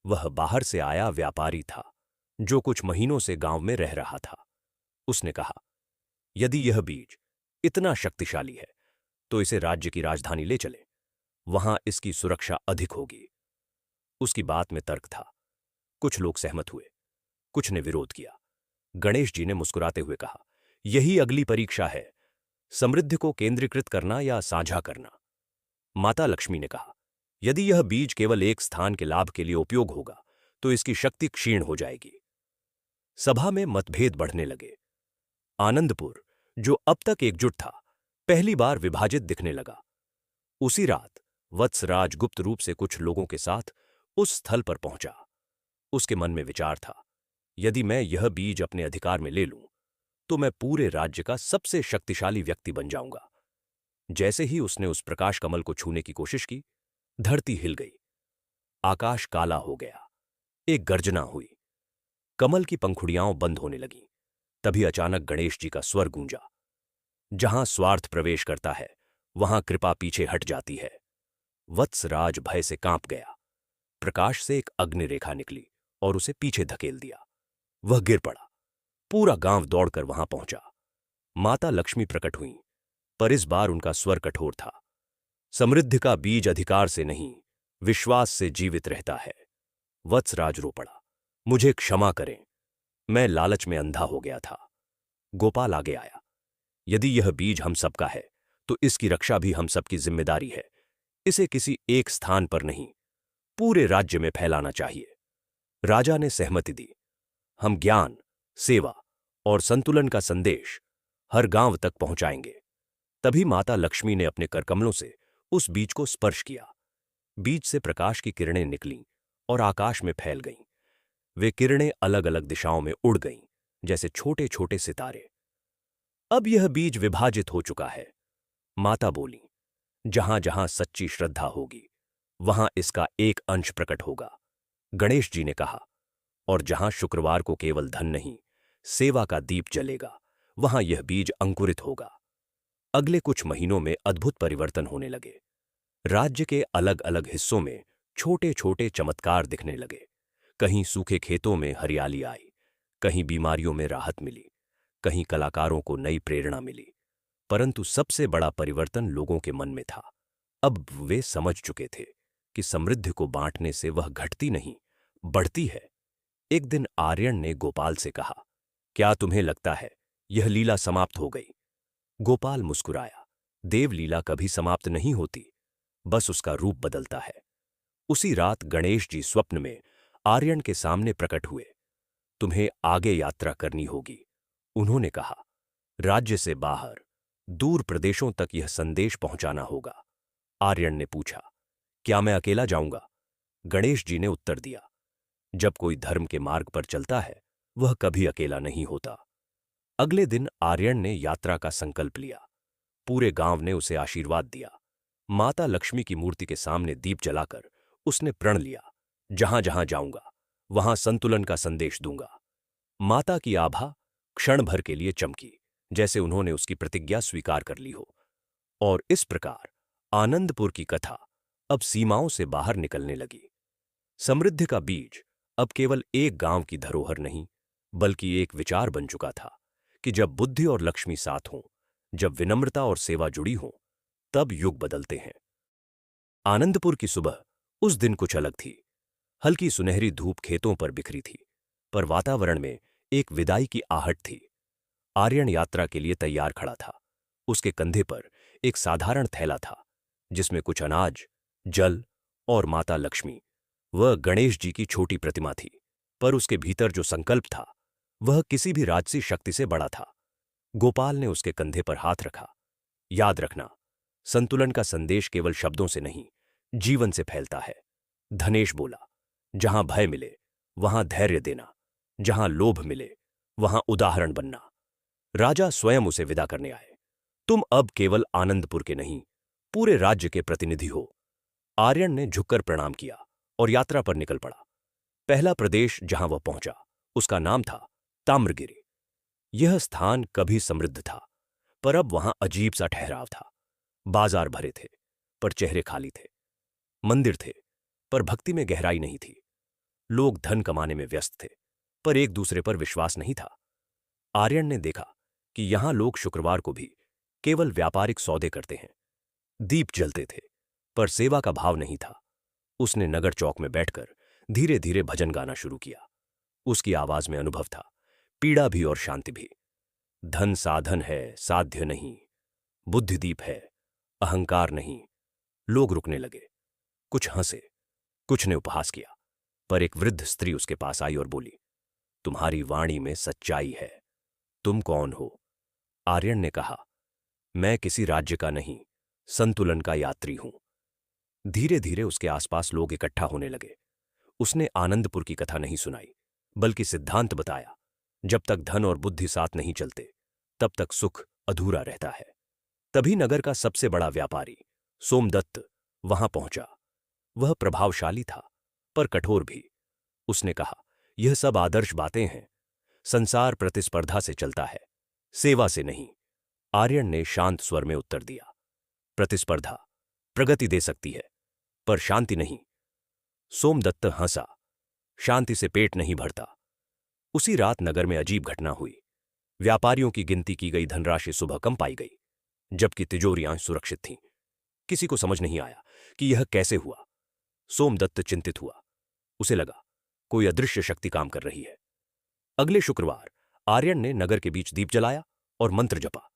वह बाहर से आया व्यापारी था जो कुछ महीनों से गांव में रह रहा था। उसने कहा, यदि यह बीज इतना शक्तिशाली है तो इसे राज्य की राजधानी ले चले, वहां इसकी सुरक्षा अधिक होगी। उसकी बात में तर्क था। कुछ लोग सहमत हुए, कुछ ने विरोध किया। गणेश जी ने मुस्कुराते हुए कहा, यही अगली परीक्षा है, समृद्धि को केंद्रीकृत करना या साझा करना। माता लक्ष्मी ने कहा, यदि यह बीज केवल एक स्थान के लाभ के लिए उपयोग होगा तो इसकी शक्ति क्षीण हो जाएगी। सभा में मतभेद बढ़ने लगे। आनंदपुर, जो अब तक एकजुट था, पहली बार विभाजित दिखने लगा। उसी रात वत्सराज गुप्त रूप से कुछ लोगों के साथ उस स्थल पर पहुंचा। उसके मन में विचार था, यदि मैं यह बीज अपने अधिकार में ले लूं तो मैं पूरे राज्य का सबसे शक्तिशाली व्यक्ति बन जाऊंगा। जैसे ही उसने उस प्रकाश कमल को छूने की कोशिश की, धरती हिल गई। आकाश काला हो गया। एक गर्जना हुई। कमल की पंखुड़ियां बंद होने लगीं। तभी अचानक गणेश जी का स्वर गूंजा, जहां स्वार्थ प्रवेश करता है वहां कृपा पीछे हट जाती है। वत्सराज भय से कांप गया। प्रकाश से एक अग्नि रेखा निकली और उसे पीछे धकेल दिया। वह गिर पड़ा। पूरा गांव दौड़कर वहां पहुंचा। माता लक्ष्मी प्रकट हुईं, पर इस बार उनका स्वर कठोर था। समृद्धि का बीज अधिकार से नहीं, विश्वास से जीवित रहता है। वत्सराज रो पड़ा, मुझे क्षमा करें, मैं लालच में अंधा हो गया था। गोपाल आगे आया, यदि यह बीज हम सबका है तो इसकी रक्षा भी हम सबकी जिम्मेदारी है। इसे किसी एक स्थान पर नहीं, पूरे राज्य में फैलाना चाहिए। राजा ने सहमति दी। हम ज्ञान, सेवा और संतुलन का संदेश हर गांव तक पहुंचाएंगे। तभी माता लक्ष्मी ने अपने करकमलों से उस बीज को स्पर्श किया। बीज से प्रकाश की किरणें निकलीं और आकाश में फैल गईं। वे किरणें अलग अलग दिशाओं में उड़ गईं, जैसे छोटे छोटे सितारे। अब यह बीज विभाजित हो चुका है, माता बोली। जहां जहां सच्ची श्रद्धा होगी वहां इसका एक अंश प्रकट होगा। गणेश जी ने कहा, और जहां शुक्रवार को केवल धन नहीं, सेवा का दीप जलेगा, वहां यह बीज अंकुरित होगा। अगले कुछ महीनों में अद्भुत परिवर्तन होने लगे। राज्य के अलग अलग हिस्सों में छोटे छोटे चमत्कार दिखने लगे। कहीं सूखे खेतों में हरियाली आई, कहीं बीमारियों में राहत मिली, कहीं कलाकारों को नई प्रेरणा मिली। परंतु सबसे बड़ा परिवर्तन लोगों के मन में था। अब वे समझ चुके थे कि समृद्धि को बांटने से वह घटती नहीं, बढ़ती है। एक दिन आर्यन ने गोपाल से कहा, क्या तुम्हें लगता है यह लीला समाप्त हो गई? गोपाल मुस्कुराया। देवलीला कभी समाप्त नहीं होती, बस उसका रूप बदलता है। उसी रात गणेश जी स्वप्न में आर्यन के सामने प्रकट हुए। तुम्हें आगे यात्रा करनी होगी, उन्होंने कहा। राज्य से बाहर, दूर प्रदेशों तक यह संदेश पहुंचाना होगा। आर्यन ने पूछा, क्या मैं अकेला जाऊंगा? गणेश जी ने उत्तर दिया, जब कोई धर्म के मार्ग पर चलता है, वह कभी अकेला नहीं होता। अगले दिन आर्यन ने यात्रा का संकल्प लिया। पूरे गांव ने उसे आशीर्वाद दिया। माता लक्ष्मी की मूर्ति के सामने दीप जलाकर उसने प्रण लिया, जहां जहां जाऊंगा वहां संतुलन का संदेश दूंगा। माता की आभा क्षण भर के लिए चमकी, जैसे उन्होंने उसकी प्रतिज्ञा स्वीकार कर ली हो। और इस प्रकार आनंदपुर की कथा अब सीमाओं से बाहर निकलने लगी। समृद्धि का बीज अब केवल एक गांव की धरोहर नहीं, बल्कि एक विचार बन चुका था कि जब बुद्धि और लक्ष्मी साथ हों, जब विनम्रता और सेवा जुड़ी हों, तब युग बदलते हैं। आनंदपुर की सुबह उस दिन कुछ अलग थी। हल्की सुनहरी धूप खेतों पर बिखरी थी, पर वातावरण में एक विदाई की आहट थी। आर्यन यात्रा के लिए तैयार खड़ा था। उसके कंधे पर एक साधारण थैला था, जिसमें कुछ अनाज, जल और माता लक्ष्मी वह गणेश जी की छोटी प्रतिमा थी। पर उसके भीतर जो संकल्प था, वह किसी भी राजसी शक्ति से बड़ा था। गोपाल ने उसके कंधे पर हाथ रखा। याद रखना, संतुलन का संदेश केवल शब्दों से नहीं, जीवन से फैलता है। धनेश बोला, जहां भय मिले वहां धैर्य देना, जहां लोभ मिले वहां उदाहरण बनना। राजा स्वयं उसे विदा करने आए। तुम अब केवल आनंदपुर के नहीं, पूरे राज्य के प्रतिनिधि हो। आर्यन ने झुककर प्रणाम किया और यात्रा पर निकल पड़ा। पहला प्रदेश जहां वह पहुंचा, उसका नाम था ताम्रगिरी। यह स्थान कभी समृद्ध था, पर अब वहां अजीब सा ठहराव था। बाजार भरे थे, पर चेहरे खाली थे। मंदिर थे, पर भक्ति में गहराई नहीं थी। लोग धन कमाने में व्यस्त थे, पर एक दूसरे पर विश्वास नहीं था। आर्यन ने देखा कि यहां लोग शुक्रवार को भी केवल व्यापारिक सौदे करते हैं। दीप जलते थे, पर सेवा का भाव नहीं था। उसने नगर चौक में बैठकर धीरे धीरे भजन गाना शुरू किया। उसकी आवाज में अनुभव था, पीड़ा भी और शांति भी। धन साधन है, साध्य नहीं। बुद्धिदीप है, अहंकार नहीं। लोग रुकने लगे। कुछ हंसे, कुछ ने उपहास किया, पर एक वृद्ध स्त्री उसके पास आई और बोली, तुम्हारी वाणी में सच्चाई है। तुम कौन हो? आर्यन ने कहा, मैं किसी राज्य का नहीं, संतुलन का यात्री हूं। धीरे धीरे उसके आसपास लोग इकट्ठा होने लगे। उसने आनंदपुर की कथा नहीं सुनाई, बल्कि सिद्धांत बताया, जब तक धन और बुद्धि साथ नहीं चलते, तब तक सुख अधूरा रहता है। तभी नगर का सबसे बड़ा व्यापारी सोमदत्त वहां पहुंचा। वह प्रभावशाली था, पर कठोर भी। उसने कहा, यह सब आदर्श बातें हैं। संसार प्रतिस्पर्धा से चलता है, सेवा से नहीं। आर्यन ने शांत स्वर में उत्तर दिया, प्रतिस्पर्धा प्रगति दे सकती है, पर शांति नहीं। सोमदत्त हंसा, शांति से पेट नहीं भरता। उसी रात नगर में अजीब घटना हुई। व्यापारियों की गिनती की गई धनराशि सुबह कम पाई गई, जबकि तिजोरियां सुरक्षित थीं। किसी को समझ नहीं आया कि यह कैसे हुआ। सोमदत्त चिंतित हुआ। उसे लगा कोई अदृश्य शक्ति काम कर रही है। अगले शुक्रवार आर्यन ने नगर के बीच दीप जलाया और मंत्र जपा।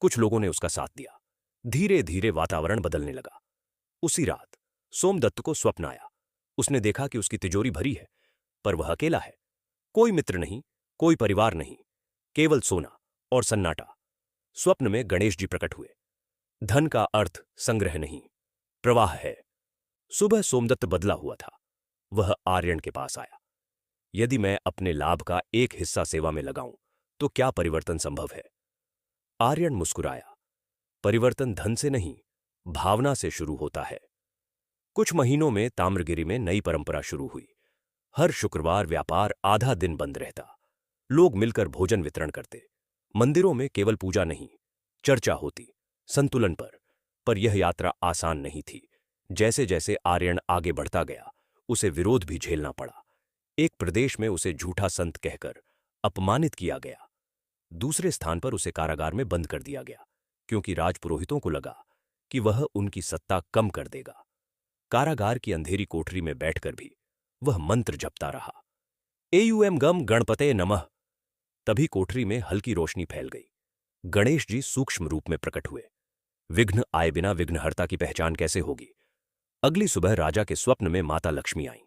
कुछ लोगों ने उसका साथ दिया। धीरे धीरे वातावरण बदलने लगा। उसी रात सोमदत्त को स्वप्न आया। उसने देखा कि उसकी तिजोरी भरी है, पर वह अकेला है। कोई मित्र नहीं, कोई परिवार नहीं, केवल सोना और सन्नाटा। स्वप्न में गणेश जी प्रकट हुए। धन का अर्थ संग्रह नहीं, प्रवाह है। सुबह सोमदत्त बदला हुआ था। वह आर्यन के पास आया। यदि मैं अपने लाभ का एक हिस्सा सेवा में लगाऊं, तो क्या परिवर्तन संभव है? आर्यन मुस्कुराया। परिवर्तन धन से नहीं, भावना से शुरू होता है। कुछ महीनों में ताम्रगिरी में नई परंपरा शुरू हुई। हर शुक्रवार व्यापार आधा दिन बंद रहता। लोग मिलकर भोजन वितरण करते। मंदिरों में केवल पूजा नहीं, चर्चा होती संतुलन पर यह यात्रा आसान नहीं थी। जैसे जैसे आर्यन आगे बढ़ता गया, उसे विरोध भी झेलना पड़ा। एक प्रदेश में उसे झूठा संत कहकर अपमानित किया गया। दूसरे स्थान पर उसे कारागार में बंद कर दिया गया, क्योंकि राजपुरोहितों को लगा कि वह उनकी सत्ता कम कर देगा। कारागार की अंधेरी कोठरी में बैठकर भी वह मंत्र जपता रहा, एयुएम गम गणपते नमः। तभी कोठरी में हल्की रोशनी फैल गई। गणेश जी सूक्ष्म रूप में प्रकट हुए। विघ्न आए बिना विघ्नहर्ता की पहचान कैसे होगी? अगली सुबह राजा के स्वप्न में माता लक्ष्मी आईं।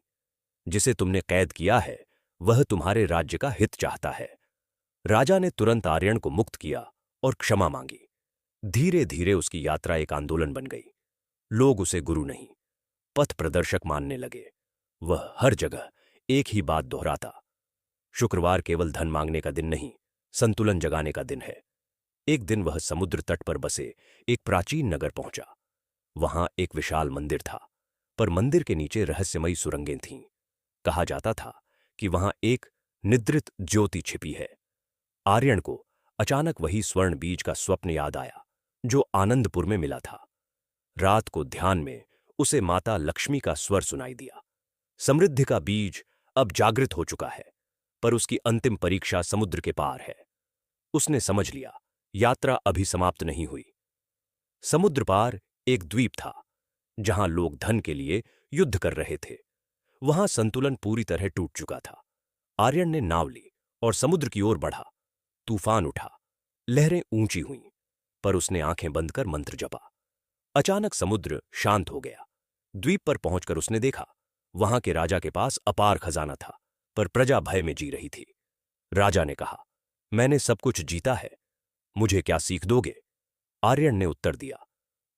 जिसे तुमने कैद किया है वह तुम्हारे राज्य का हित चाहता है। राजा ने तुरंत आर्यन को मुक्त किया और क्षमा मांगी। धीरे धीरे उसकी यात्रा एक आंदोलन बन गई। लोग उसे गुरु नहीं, पथ प्रदर्शक मानने लगे। वह हर जगह एक ही बात दोहराता, शुक्रवार केवल धन मांगने का दिन नहीं, संतुलन जगाने का दिन है। एक दिन वह समुद्र तट पर बसे एक प्राचीन नगर पहुंचा। वहां एक विशाल मंदिर था, पर मंदिर के नीचे रहस्यमयी सुरंगें थीं। कहा जाता था कि वहां एक निद्रित ज्योति छिपी है। आर्यन को अचानक वही स्वर्ण बीज का स्वप्न याद आया जो आनंदपुर में मिला था। रात को ध्यान में उसे माता लक्ष्मी का स्वर सुनाई दिया। समृद्धि का बीज अब जागृत हो चुका है, पर उसकी अंतिम परीक्षा समुद्र के पार है। उसने समझ लिया, यात्रा अभी समाप्त नहीं हुई। समुद्र पार एक द्वीप था, जहां लोग धन के लिए युद्ध कर रहे थे। वहां संतुलन पूरी तरह टूट चुका था। आर्यन ने नाव ली और समुद्र की ओर बढ़ा। तूफान उठा, लहरें ऊंची हुईं, पर उसने आंखें बंद कर मंत्र जपा। अचानक समुद्र शांत हो गया। द्वीप पर पहुंचकर उसने देखा, वहां के राजा के पास अपार खजाना था, पर प्रजा भय में जी रही थी। राजा ने कहा, मैंने सब कुछ जीता है, मुझे क्या सीख दोगे? आर्यन ने उत्तर दिया,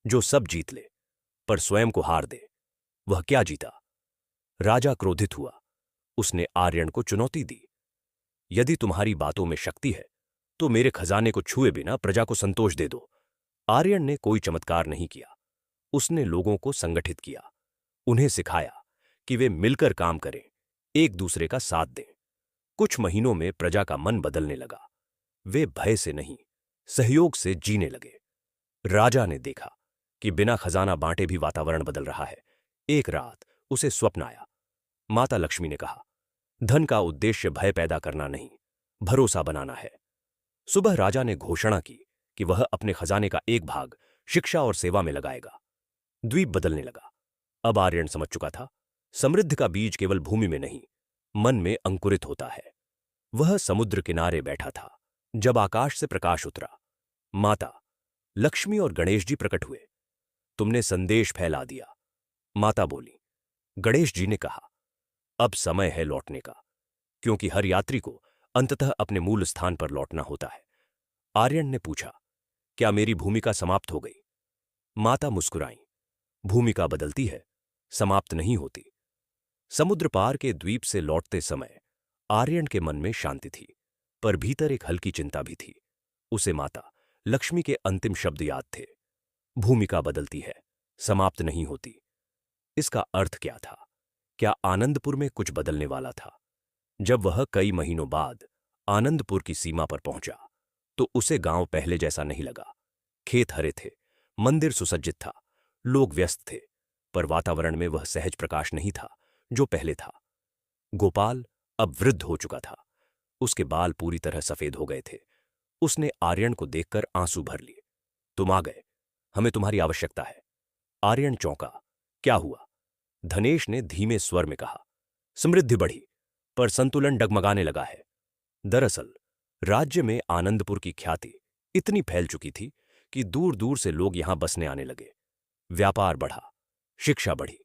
जो सब जीत ले पर स्वयं को हार दे, वह क्या जीता? राजा क्रोधित हुआ। उसने आर्यन को चुनौती दी, यदि तुम्हारी बातों में शक्ति है तो मेरे खजाने को छुए बिना प्रजा को संतोष दे दो। आर्यन ने कोई चमत्कार नहीं किया। उसने लोगों को संगठित किया, उन्हें सिखाया कि वे मिलकर काम करें, एक दूसरे का साथ दें। कुछ महीनों में प्रजा का मन बदलने लगा। वे भय से नहीं, सहयोग से जीने लगे। राजा ने देखा कि बिना खजाना बांटे भी वातावरण बदल रहा है। एक रात उसे स्वप्न आया। माता लक्ष्मी ने कहा, धन का उद्देश्य भय पैदा करना नहीं, भरोसा बनाना है। सुबह राजा ने घोषणा की कि वह अपने खजाने का एक भाग शिक्षा और सेवा में लगाएगा। द्वीप बदलने लगा। अब आर्यन समझ चुका था, समृद्धि का बीज केवल भूमि में नहीं, मन में अंकुरित होता है। वह समुद्र किनारे बैठा था जब आकाश से प्रकाश उतरा। माता लक्ष्मी और गणेश जी प्रकट हुए। तुमने संदेश फैला दिया, माता बोली। गणेश जी ने कहा, अब समय है लौटने का, क्योंकि हर यात्री को अंततः अपने मूल स्थान पर लौटना होता है। आर्यन ने पूछा, क्या मेरी भूमिका समाप्त हो गई? माता मुस्कुराईं, भूमिका बदलती है, समाप्त नहीं होती। समुद्र पार के द्वीप से लौटते समय आर्यन के मन में शांति थी, पर भीतर एक हल्की चिंता भी थी। उसे माता लक्ष्मी के अंतिम शब्द याद थे, भूमिका बदलती है, समाप्त नहीं होती। इसका अर्थ क्या था? क्या आनंदपुर में कुछ बदलने वाला था? जब वह कई महीनों बाद आनंदपुर की सीमा पर पहुंचा तो उसे गांव पहले जैसा नहीं लगा। खेत हरे थे, मंदिर सुसज्जित था, लोग व्यस्त थे, पर वातावरण में वह सहज प्रकाश नहीं था जो पहले था। गोपाल अब वृद्ध हो चुका था, उसके बाल पूरी तरह सफेद हो गए थे। उसने आर्यन को देखकर आंसू भर लिए। तुम आ गए, हमें तुम्हारी आवश्यकता है। आर्यन चौंका, क्या हुआ? धनेश ने धीमे स्वर में कहा, समृद्धि बढ़ी, पर संतुलन डगमगाने लगा है। दरअसल राज्य में आनंदपुर की ख्याति इतनी फैल चुकी थी कि दूर दूर से लोग यहां बसने आने लगे। व्यापार बढ़ा, शिक्षा बढ़ी,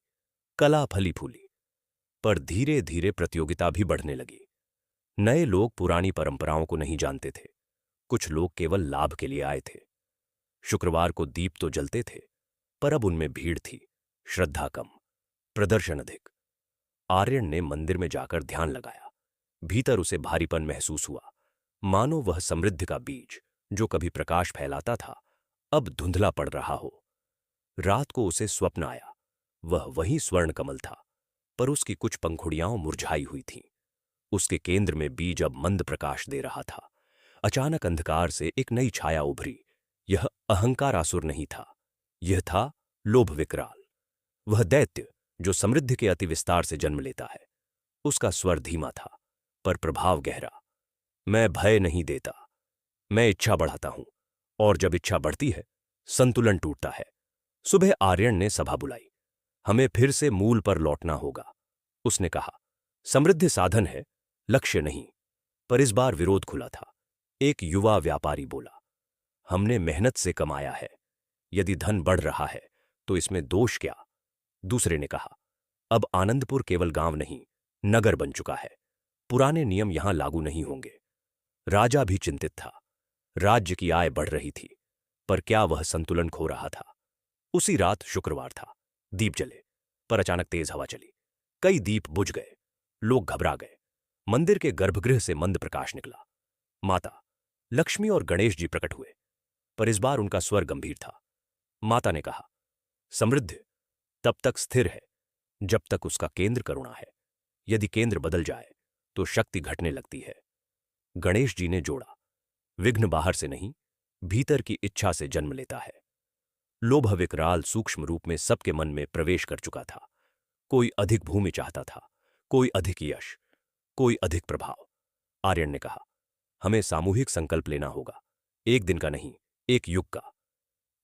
कला फली फूली, पर धीरे धीरे प्रतियोगिता भी बढ़ने लगी। नए लोग पुरानी परंपराओं को नहीं जानते थे, कुछ लोग केवल लाभ के लिए आए थे। शुक्रवार को दीप तो जलते थे, पर अब उनमें भीड़ थी, श्रद्धा कम, प्रदर्शन अधिक। आर्यन ने मंदिर में जाकर ध्यान लगाया। भीतर उसे भारीपन महसूस हुआ, मानो वह समृद्धि का बीज जो कभी प्रकाश फैलाता था अब धुंधला पड़ रहा हो। रात को उसे स्वप्न आया, वह वही स्वर्ण कमल था, पर उसकी कुछ पंखुड़ियां मुरझाई हुई थीं। उसके केंद्र में बीज अब मंद प्रकाश दे रहा था। अचानक अंधकार से एक नई छाया उभरी। यह अहंकारासुर नहीं था, यह था लोभ विकराल, वह दैत्य जो समृद्धि के अति विस्तार से जन्म लेता है। उसका स्वर धीमा था, पर प्रभाव गहरा। मैं भय नहीं देता, मैं इच्छा बढ़ाता हूं, और जब इच्छा बढ़ती है संतुलन टूटता है। सुबह आर्यन ने सभा बुलाई। हमें फिर से मूल पर लौटना होगा, उसने कहा। समृद्धि साधन है, लक्ष्य नहीं। पर इस बार विरोध खुला था। एक युवा व्यापारी बोला, हमने मेहनत से कमाया है, यदि धन बढ़ रहा है तो इसमें दोष क्या? दूसरे ने कहा, अब आनंदपुर केवल गांव नहीं, नगर बन चुका है, पुराने नियम यहां लागू नहीं होंगे। राजा भी चिंतित था। राज्य की आय बढ़ रही थी, पर क्या वह संतुलन खो रहा था? उसी रात शुक्रवार था। दीप जले, पर अचानक तेज हवा चली। कई दीप बुझ गए। लोग घबरा गए। मंदिर के गर्भगृह से मंद प्रकाश निकला। माता लक्ष्मी और गणेश जी प्रकट हुए, पर इस बार उनका स्वर गंभीर था। माता ने कहा, समृद्धि तब तक स्थिर है जब तक उसका केंद्र करुणा है। यदि केंद्र बदल जाए तो शक्ति घटने लगती है। गणेश जी ने जोड़ा, विघ्न बाहर से नहीं, भीतर की इच्छा से जन्म लेता है। लोभ विकराल सूक्ष्म रूप में सबके मन में प्रवेश कर चुका था। कोई अधिक भूमि चाहता था, कोई अधिक यश, कोई अधिक प्रभाव। आर्यन ने कहा, हमें सामूहिक संकल्प लेना होगा, एक दिन का नहीं, एक युग का।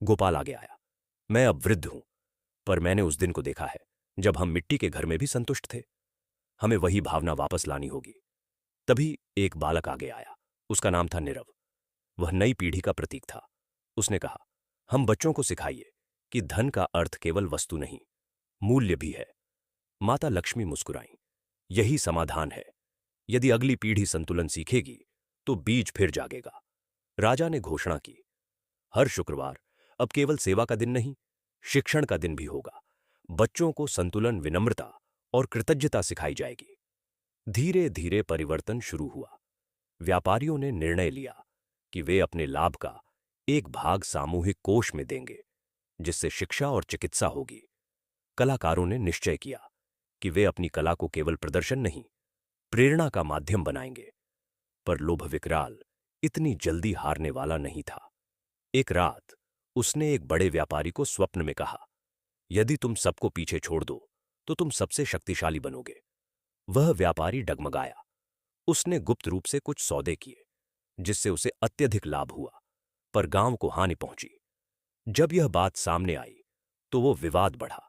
गोपाल आगे आया, मैं अब वृद्ध हूं, पर मैंने उस दिन को देखा है जब हम मिट्टी के घर में भी संतुष्ट थे। हमें वही भावना वापस लानी होगी। तभी एक बालक आगे आया। उसका नाम था नीरव। वह नई पीढ़ी का प्रतीक था। उसने कहा, हम बच्चों को सिखाइए कि धन का अर्थ केवल वस्तु नहीं, मूल्य भी है। माता लक्ष्मी मुस्कुराईं, यही समाधान है। यदि अगली पीढ़ी संतुलन सीखेगी तो बीज फिर जागेगा। राजा ने घोषणा की, हर शुक्रवार अब केवल सेवा का दिन नहीं, शिक्षण का दिन भी होगा। बच्चों को संतुलन, विनम्रता और कृतज्ञता सिखाई जाएगी। धीरे धीरे परिवर्तन शुरू हुआ। व्यापारियों ने निर्णय लिया कि वे अपने लाभ का एक भाग सामूहिक कोष में देंगे, जिससे शिक्षा और चिकित्सा होगी। कलाकारों ने निश्चय किया कि वे अपनी कला को केवल प्रदर्शन नहीं, प्रेरणा का माध्यम बनाएंगे। पर लोभ विकराल इतनी जल्दी हारने वाला नहीं था। एक रात उसने एक बड़े व्यापारी को स्वप्न में कहा, यदि तुम सबको पीछे छोड़ दो तो तुम सबसे शक्तिशाली बनोगे। वह व्यापारी डगमगाया। उसने गुप्त रूप से कुछ सौदे किए, जिससे उसे अत्यधिक लाभ हुआ, पर गांव को हानि पहुंची। जब यह बात सामने आई तो वो विवाद बढ़ा।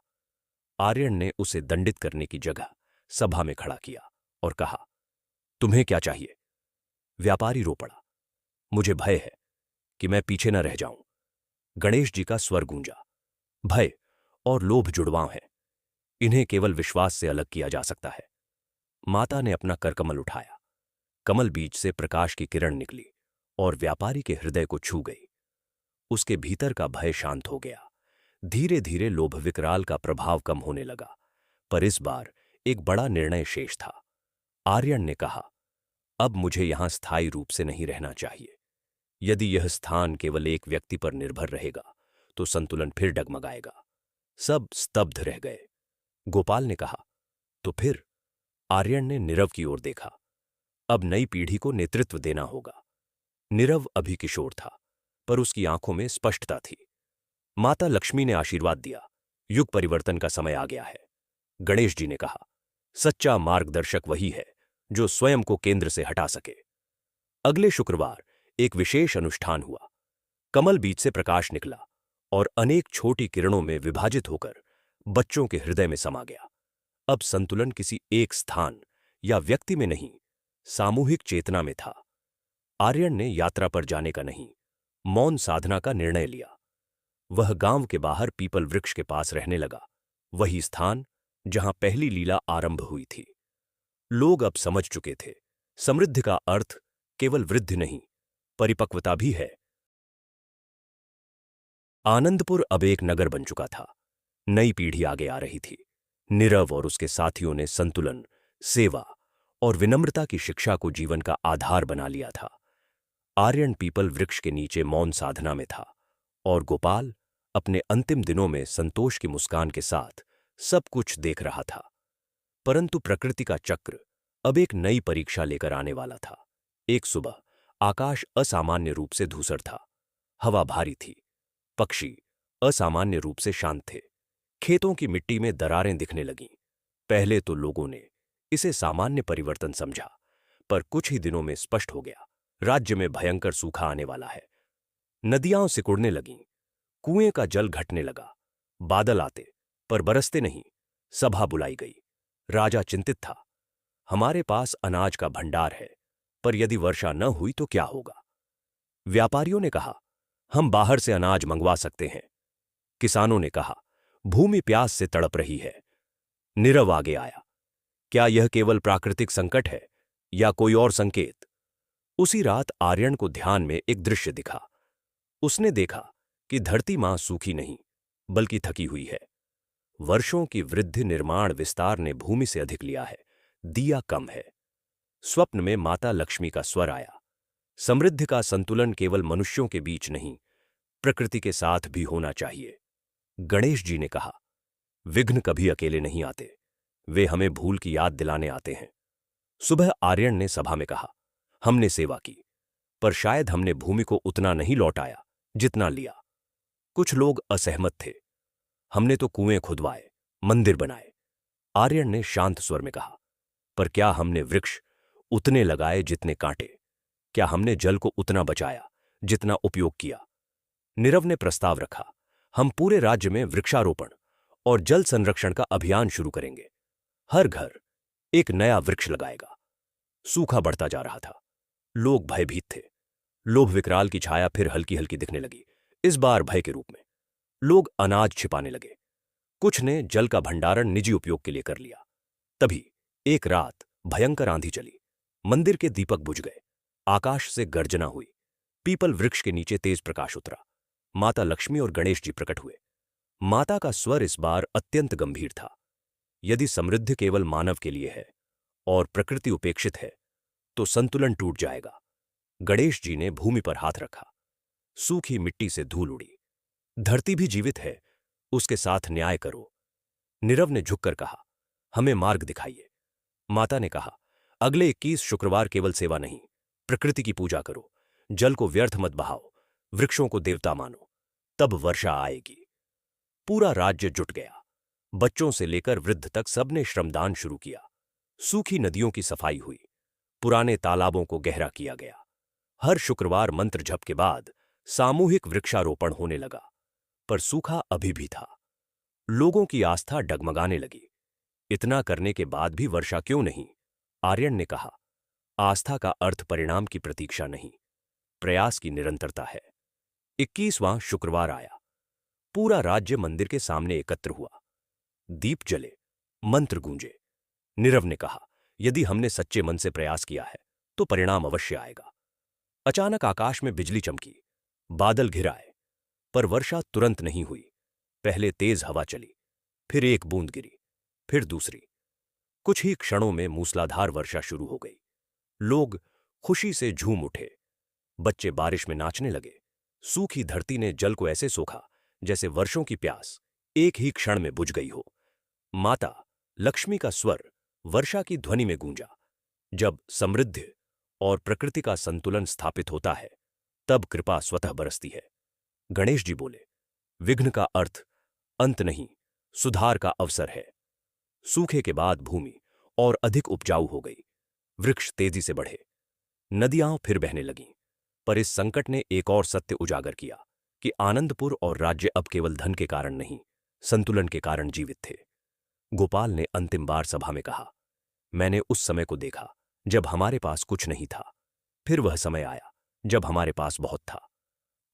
आर्यन ने उसे दंडित करने की जगह सभा में खड़ा किया और कहा, तुम्हें क्या चाहिए? व्यापारी रो पड़ा, मुझे भय है कि मैं पीछे न रह जाऊं। गणेश जी का स्वर गूंजा, भय और लोभ जुड़वां हैं, इन्हें केवल विश्वास से अलग किया जा सकता है। माता ने अपना करकमल उठाया। कमल बीज से प्रकाश की किरण निकली और व्यापारी के हृदय को छू गई। उसके भीतर का भय शांत हो गया। धीरे धीरे लोभ विकराल का प्रभाव कम होने लगा। पर इस बार एक बड़ा निर्णय शेष था। आर्यन ने कहा, अब मुझे यहां स्थायी रूप से नहीं रहना चाहिए। यदि यह स्थान केवल एक व्यक्ति पर निर्भर रहेगा तो संतुलन फिर डगमगाएगा। सब स्तब्ध रह गए। गोपाल ने कहा, तो फिर? आर्यन ने नीरव की ओर देखा। अब नई पीढ़ी को नेतृत्व देना होगा। नीरव अभी किशोर था, पर उसकी आंखों में स्पष्टता थी। माता लक्ष्मी ने आशीर्वाद दिया, युग परिवर्तन का समय आ गया है। गणेश जी ने कहा, सच्चा मार्गदर्शक वही है जो स्वयं को केंद्र से हटा सके। अगले शुक्रवार एक विशेष अनुष्ठान हुआ। कमल बीज से प्रकाश निकला और अनेक छोटी किरणों में विभाजित होकर बच्चों के हृदय में समा गया। अब संतुलन किसी एक स्थान या व्यक्ति में नहीं, सामूहिक चेतना में था। आर्यन ने यात्रा पर जाने का नहीं, मौन साधना का निर्णय लिया। वह गांव के बाहर पीपल वृक्ष के पास रहने लगा, वही स्थान जहां पहली लीला आरंभ हुई थी। लोग अब समझ चुके थे, समृद्धि का अर्थ केवल वृद्धि नहीं, परिपक्वता भी है। आनंदपुर अब एक नगर बन चुका था। नई पीढ़ी आगे आ रही थी। नीरव और उसके साथियों ने संतुलन, सेवा और विनम्रता की शिक्षा को जीवन का आधार बना लिया था। आर्यन पीपल वृक्ष के नीचे मौन साधना में था और गोपाल अपने अंतिम दिनों में संतोष की मुस्कान के साथ सब कुछ देख रहा था। परंतु प्रकृति का चक्र अब एक नई परीक्षा लेकर आने वाला था। एक सुबह आकाश असामान्य रूप से धूसर था। हवा भारी थी। पक्षी असामान्य रूप से शांत थे। खेतों की मिट्टी में दरारें दिखने लगीं। पहले तो लोगों ने इसे सामान्य परिवर्तन समझा, पर कुछ ही दिनों में स्पष्ट हो गया, राज्य में भयंकर सूखा आने वाला है। नदियां सिकुड़ने लगीं, कुएं का जल घटने लगा। बादल आते पर बरसते नहीं। सभा बुलाई गई। राजा चिंतित था। हमारे पास अनाज का भंडार है, पर यदि वर्षा न हुई तो क्या होगा? व्यापारियों ने कहा, हम बाहर से अनाज मंगवा सकते हैं। किसानों ने कहा, भूमि प्यास से तड़प रही है। नीरव आगे आया, क्या यह केवल प्राकृतिक संकट है या कोई और संकेत? उसी रात आर्यन को ध्यान में एक दृश्य दिखा। उसने देखा कि धरती मां सूखी नहीं बल्कि थकी हुई है। वर्षों की वृद्धि निर्माण विस्तार ने भूमि से अधिक लिया है, दिया कम है। स्वप्न में माता लक्ष्मी का स्वर आया, समृद्धि का संतुलन केवल मनुष्यों के बीच नहीं, प्रकृति के साथ भी होना चाहिए। गणेश जी ने कहा, विघ्न कभी अकेले नहीं आते, वे हमें भूल की याद दिलाने आते हैं। सुबह आर्यन ने सभा में कहा, हमने सेवा की, पर शायद हमने भूमि को उतना नहीं लौटाया जितना लिया। कुछ लोग असहमत थे। हमने तो कुएं खुदवाए, मंदिर बनाए। आर्यन ने शांत स्वर में कहा, पर क्या हमने वृक्ष उतने लगाए जितने कांटे? क्या हमने जल को उतना बचाया जितना उपयोग किया? नीरव ने प्रस्ताव रखा, हम पूरे राज्य में वृक्षारोपण और जल संरक्षण का अभियान शुरू करेंगे। हर घर एक नया वृक्ष लगाएगा। सूखा बढ़ता जा रहा था। लोग भयभीत थे। लोभ विकराल की छाया फिर हल्की हल्की दिखने लगी, इस बार भय के रूप में। लोग अनाज छिपाने लगे। कुछ ने जल का भंडारण निजी उपयोग के लिए कर लिया। तभी एक रात भयंकर आंधी चली। मंदिर के दीपक बुझ गए। आकाश से गर्जना हुई। पीपल वृक्ष के नीचे तेज प्रकाश उतरा। माता लक्ष्मी और गणेश जी प्रकट हुए। माता का स्वर इस बार अत्यंत गंभीर था। यदि समृद्धि केवल मानव के लिए है और प्रकृति उपेक्षित है तो संतुलन टूट जाएगा। गणेश जी ने भूमि पर हाथ रखा। सूखी मिट्टी से धूल उड़ी। धरती भी जीवित है, उसके साथ न्याय करो। नीरव ने झुककर कहा, हमें मार्ग दिखाइए। माता ने कहा, अगले 21 शुक्रवार केवल सेवा नहीं, प्रकृति की पूजा करो। जल को व्यर्थ मत बहाओ, वृक्षों को देवता मानो, तब वर्षा आएगी। पूरा राज्य जुट गया। बच्चों से लेकर वृद्ध तक सबने श्रमदान शुरू किया। सूखी नदियों की सफाई हुई। पुराने तालाबों को गहरा किया गया। हर शुक्रवार मंत्र जप के बाद सामूहिक वृक्षारोपण होने लगा। पर सूखा अभी भी था। लोगों की आस्था डगमगाने लगी। इतना करने के बाद भी वर्षा क्यों नहीं? आर्यन ने कहा, आस्था का अर्थ परिणाम की प्रतीक्षा नहीं, प्रयास की निरंतरता है। 21वां शुक्रवार आया। पूरा राज्य मंदिर के सामने एकत्र हुआ। दीप जले, मंत्र गूंजे। नीरव ने कहा, यदि हमने सच्चे मन से प्रयास किया है तो परिणाम अवश्य आएगा। अचानक आकाश में बिजली चमकी। बादल घिर आए, पर वर्षा तुरंत नहीं हुई। पहले तेज हवा चली, फिर एक बूंद गिरी, फिर दूसरी। कुछ ही क्षणों में मूसलाधार वर्षा शुरू हो गई। लोग खुशी से झूम उठे। बच्चे बारिश में नाचने लगे। सूखी धरती ने जल को ऐसे सोखा जैसे वर्षों की प्यास एक ही क्षण में बुझ गई हो। माता लक्ष्मी का स्वर वर्षा की ध्वनि में गूंजा। जब समृद्धि और प्रकृति का संतुलन स्थापित होता है तब कृपा स्वतः बरसती है। गणेश जी बोले, विघ्न का अर्थ अंत नहीं, सुधार का अवसर है। सूखे के बाद भूमि और अधिक उपजाऊ हो गई। वृक्ष तेजी से बढ़े। नदियां फिर बहने लगीं। पर इस संकट ने एक और सत्य उजागर किया कि आनंदपुर और राज्य अब केवल धन के कारण नहीं, संतुलन के कारण जीवित थे। गोपाल ने अंतिम बार सभा में कहा, मैंने उस समय को देखा जब हमारे पास कुछ नहीं था। फिर वह समय आया जब हमारे पास बहुत था।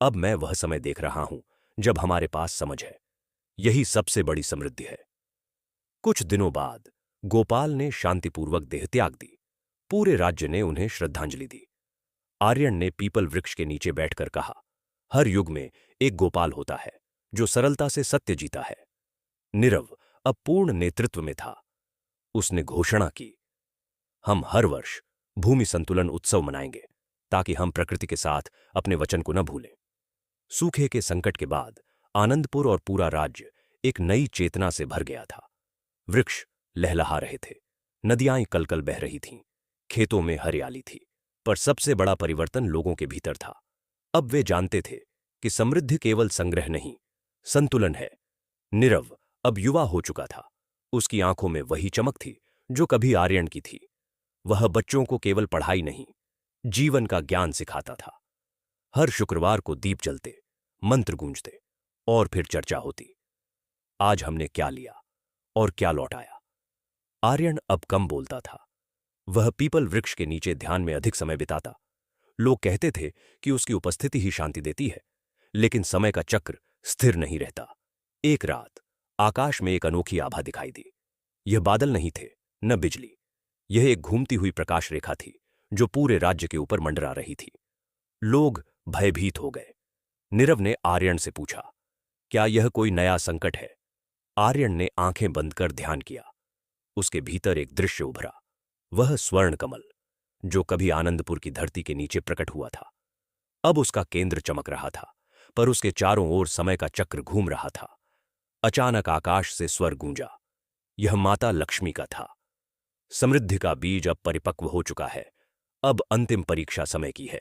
अब मैं वह समय देख रहा हूं जब हमारे पास समझ है। यही सबसे बड़ी समृद्धि है। कुछ दिनों बाद गोपाल ने शांतिपूर्वक देहत्याग दी। पूरे राज्य ने उन्हें श्रद्धांजलि दी। आर्यन ने पीपल वृक्ष के नीचे बैठकर कहा, हर युग में एक गोपाल होता है जो सरलता से सत्य जीता है। नीरव अब पूर्ण नेतृत्व में था। उसने घोषणा की, हम हर वर्ष भूमि संतुलन उत्सव मनाएंगे ताकि हम प्रकृति के साथ अपने वचन को न भूलें। सूखे के संकट के बाद आनंदपुर और पूरा राज्य एक नई चेतना से भर गया था। वृक्ष लहलहा रहे थे, नदियां कलकल बह रही थीं, खेतों में हरियाली थी। पर सबसे बड़ा परिवर्तन लोगों के भीतर था। अब वे जानते थे कि समृद्धि केवल संग्रह नहीं, संतुलन है। नीरव अब युवा हो चुका था। उसकी आंखों में वही चमक थी जो कभी आर्यन की थी। वह बच्चों को केवल पढ़ाई नहीं, जीवन का ज्ञान सिखाता था। हर शुक्रवार को दीप जलते, मंत्र गूंजते और फिर चर्चा होती। आज हमने क्या लिया और क्या लौटाया? आर्यन अब कम बोलता था। वह पीपल वृक्ष के नीचे ध्यान में अधिक समय बिताता। लोग कहते थे कि उसकी उपस्थिति ही शांति देती है, लेकिन समय का चक्र स्थिर नहीं रहता। एक रात आकाश में एक अनोखी आभा दिखाई दी। यह बादल नहीं थे, न बिजली। यह एक घूमती हुई प्रकाश रेखा थी जो पूरे राज्य के ऊपर मंडरा रही थी। लोग भयभीत हो गए। नीरव ने आर्यन से पूछा, क्या यह कोई नया संकट है? आर्यन ने आंखें बंद कर ध्यान किया। उसके भीतर एक दृश्य उभरा। वह स्वर्ण कमल, जो कभी आनंदपुर की धरती के नीचे प्रकट हुआ था, अब उसका केंद्र चमक रहा था, पर उसके चारों ओर समय का चक्र घूम रहा था। अचानक आकाश से स्वर गूंजा। यह माता लक्ष्मी का था। समृद्धि का बीज अब परिपक्व हो चुका है। अब अंतिम परीक्षा समय की है।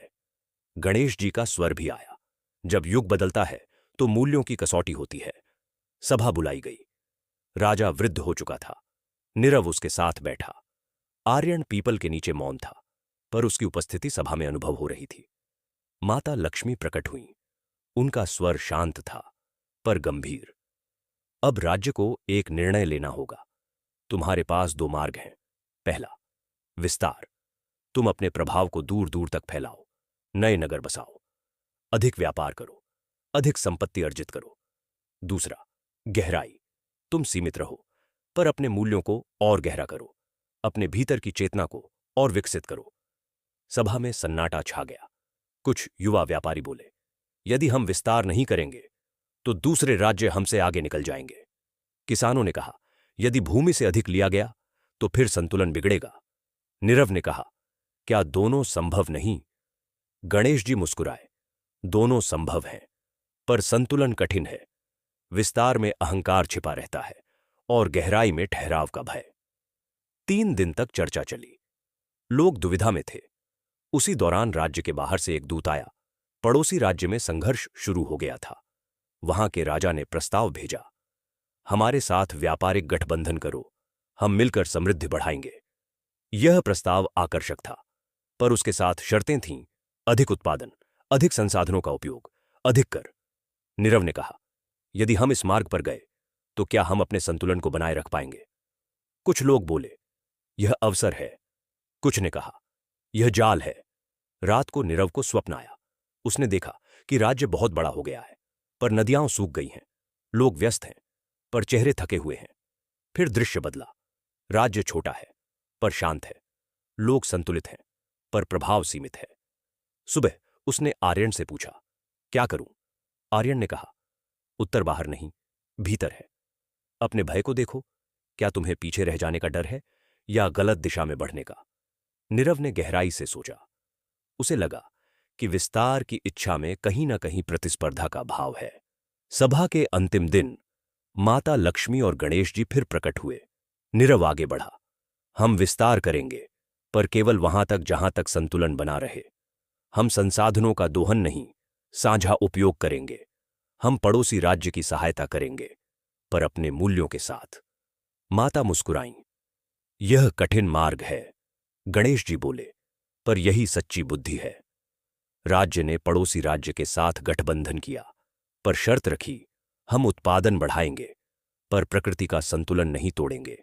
गणेश जी का स्वर भी आया। जब युग बदलता है तो मूल्यों की कसौटी होती है। सभा बुलाई गई। राजा वृद्ध हो चुका था। नीरव उसके साथ बैठा। आर्यन पीपल के नीचे मौन था, पर उसकी उपस्थिति सभा में अनुभव हो रही थी। माता लक्ष्मी प्रकट हुईं। उनका स्वर शांत था, पर गंभीर। अब राज्य को एक निर्णय लेना होगा। तुम्हारे पास दो मार्ग हैं। पहला, विस्तार। तुम अपने प्रभाव को दूर दूर तक फैलाओ, नए नगर बसाओ, अधिक व्यापार करो, अधिक संपत्ति अर्जित करो। दूसरा, गहराई। तुम सीमित रहो, पर अपने मूल्यों को और गहरा करो, अपने भीतर की चेतना को और विकसित करो। सभा में सन्नाटा छा गया। कुछ युवा व्यापारी बोले, यदि हम विस्तार नहीं करेंगे तो दूसरे राज्य हमसे आगे निकल जाएंगे। किसानों ने कहा, यदि भूमि से अधिक लिया गया तो फिर संतुलन बिगड़ेगा। नीरव ने कहा, क्या दोनों संभव नहीं? गणेश जी मुस्कुराए, दोनों संभव हैं, पर संतुलन कठिन है। विस्तार में अहंकार छिपा रहता है और गहराई में ठहराव का भय। 3 दिन तक चर्चा चली। लोग दुविधा में थे। उसी दौरान राज्य के बाहर से एक दूत आया। पड़ोसी राज्य में संघर्ष शुरू हो गया था। वहां के राजा ने प्रस्ताव भेजा, हमारे साथ व्यापारिक गठबंधन करो, हम मिलकर समृद्धि बढ़ाएंगे। यह प्रस्ताव आकर्षक था, पर उसके साथ शर्तें थीं, अधिक उत्पादन, अधिक संसाधनों का उपयोग, अधिक कर। नीरव ने कहा, यदि हम इस मार्ग पर गए तो क्या हम अपने संतुलन को बनाए रख पाएंगे? कुछ लोग बोले, यह अवसर है। कुछ ने कहा, यह जाल है। रात को नीरव को स्वप्न आया। उसने देखा कि राज्य बहुत बड़ा हो गया है, पर नदियां सूख गई हैं। लोग व्यस्त हैं, पर चेहरे थके हुए हैं। फिर दृश्य बदला। राज्य छोटा है, पर शांत है। लोग संतुलित हैं, पर प्रभाव सीमित है। सुबह उसने आर्यन से पूछा, क्या करूं? आर्यन ने कहा, उत्तर बाहर नहीं, भीतर है। अपने भय को देखो। क्या तुम्हें पीछे रह जाने का डर है या गलत दिशा में बढ़ने का? नीरव ने गहराई से सोचा। उसे लगा कि विस्तार की इच्छा में कहीं ना कहीं प्रतिस्पर्धा का भाव है। सभा के अंतिम दिन माता लक्ष्मी और गणेश जी फिर प्रकट हुए। नीरव आगे बढ़ा, हम विस्तार करेंगे, पर केवल वहां तक जहां तक संतुलन बना रहे। हम संसाधनों का दोहन नहीं, साझा उपयोग करेंगे। हम पड़ोसी राज्य की सहायता करेंगे, पर अपने मूल्यों के साथ। माता मुस्कुराईं, यह कठिन मार्ग है। गणेश जी बोले, पर यही सच्ची बुद्धि है। राज्य ने पड़ोसी राज्य के साथ गठबंधन किया, पर शर्त रखी, हम उत्पादन बढ़ाएंगे, पर प्रकृति का संतुलन नहीं तोड़ेंगे।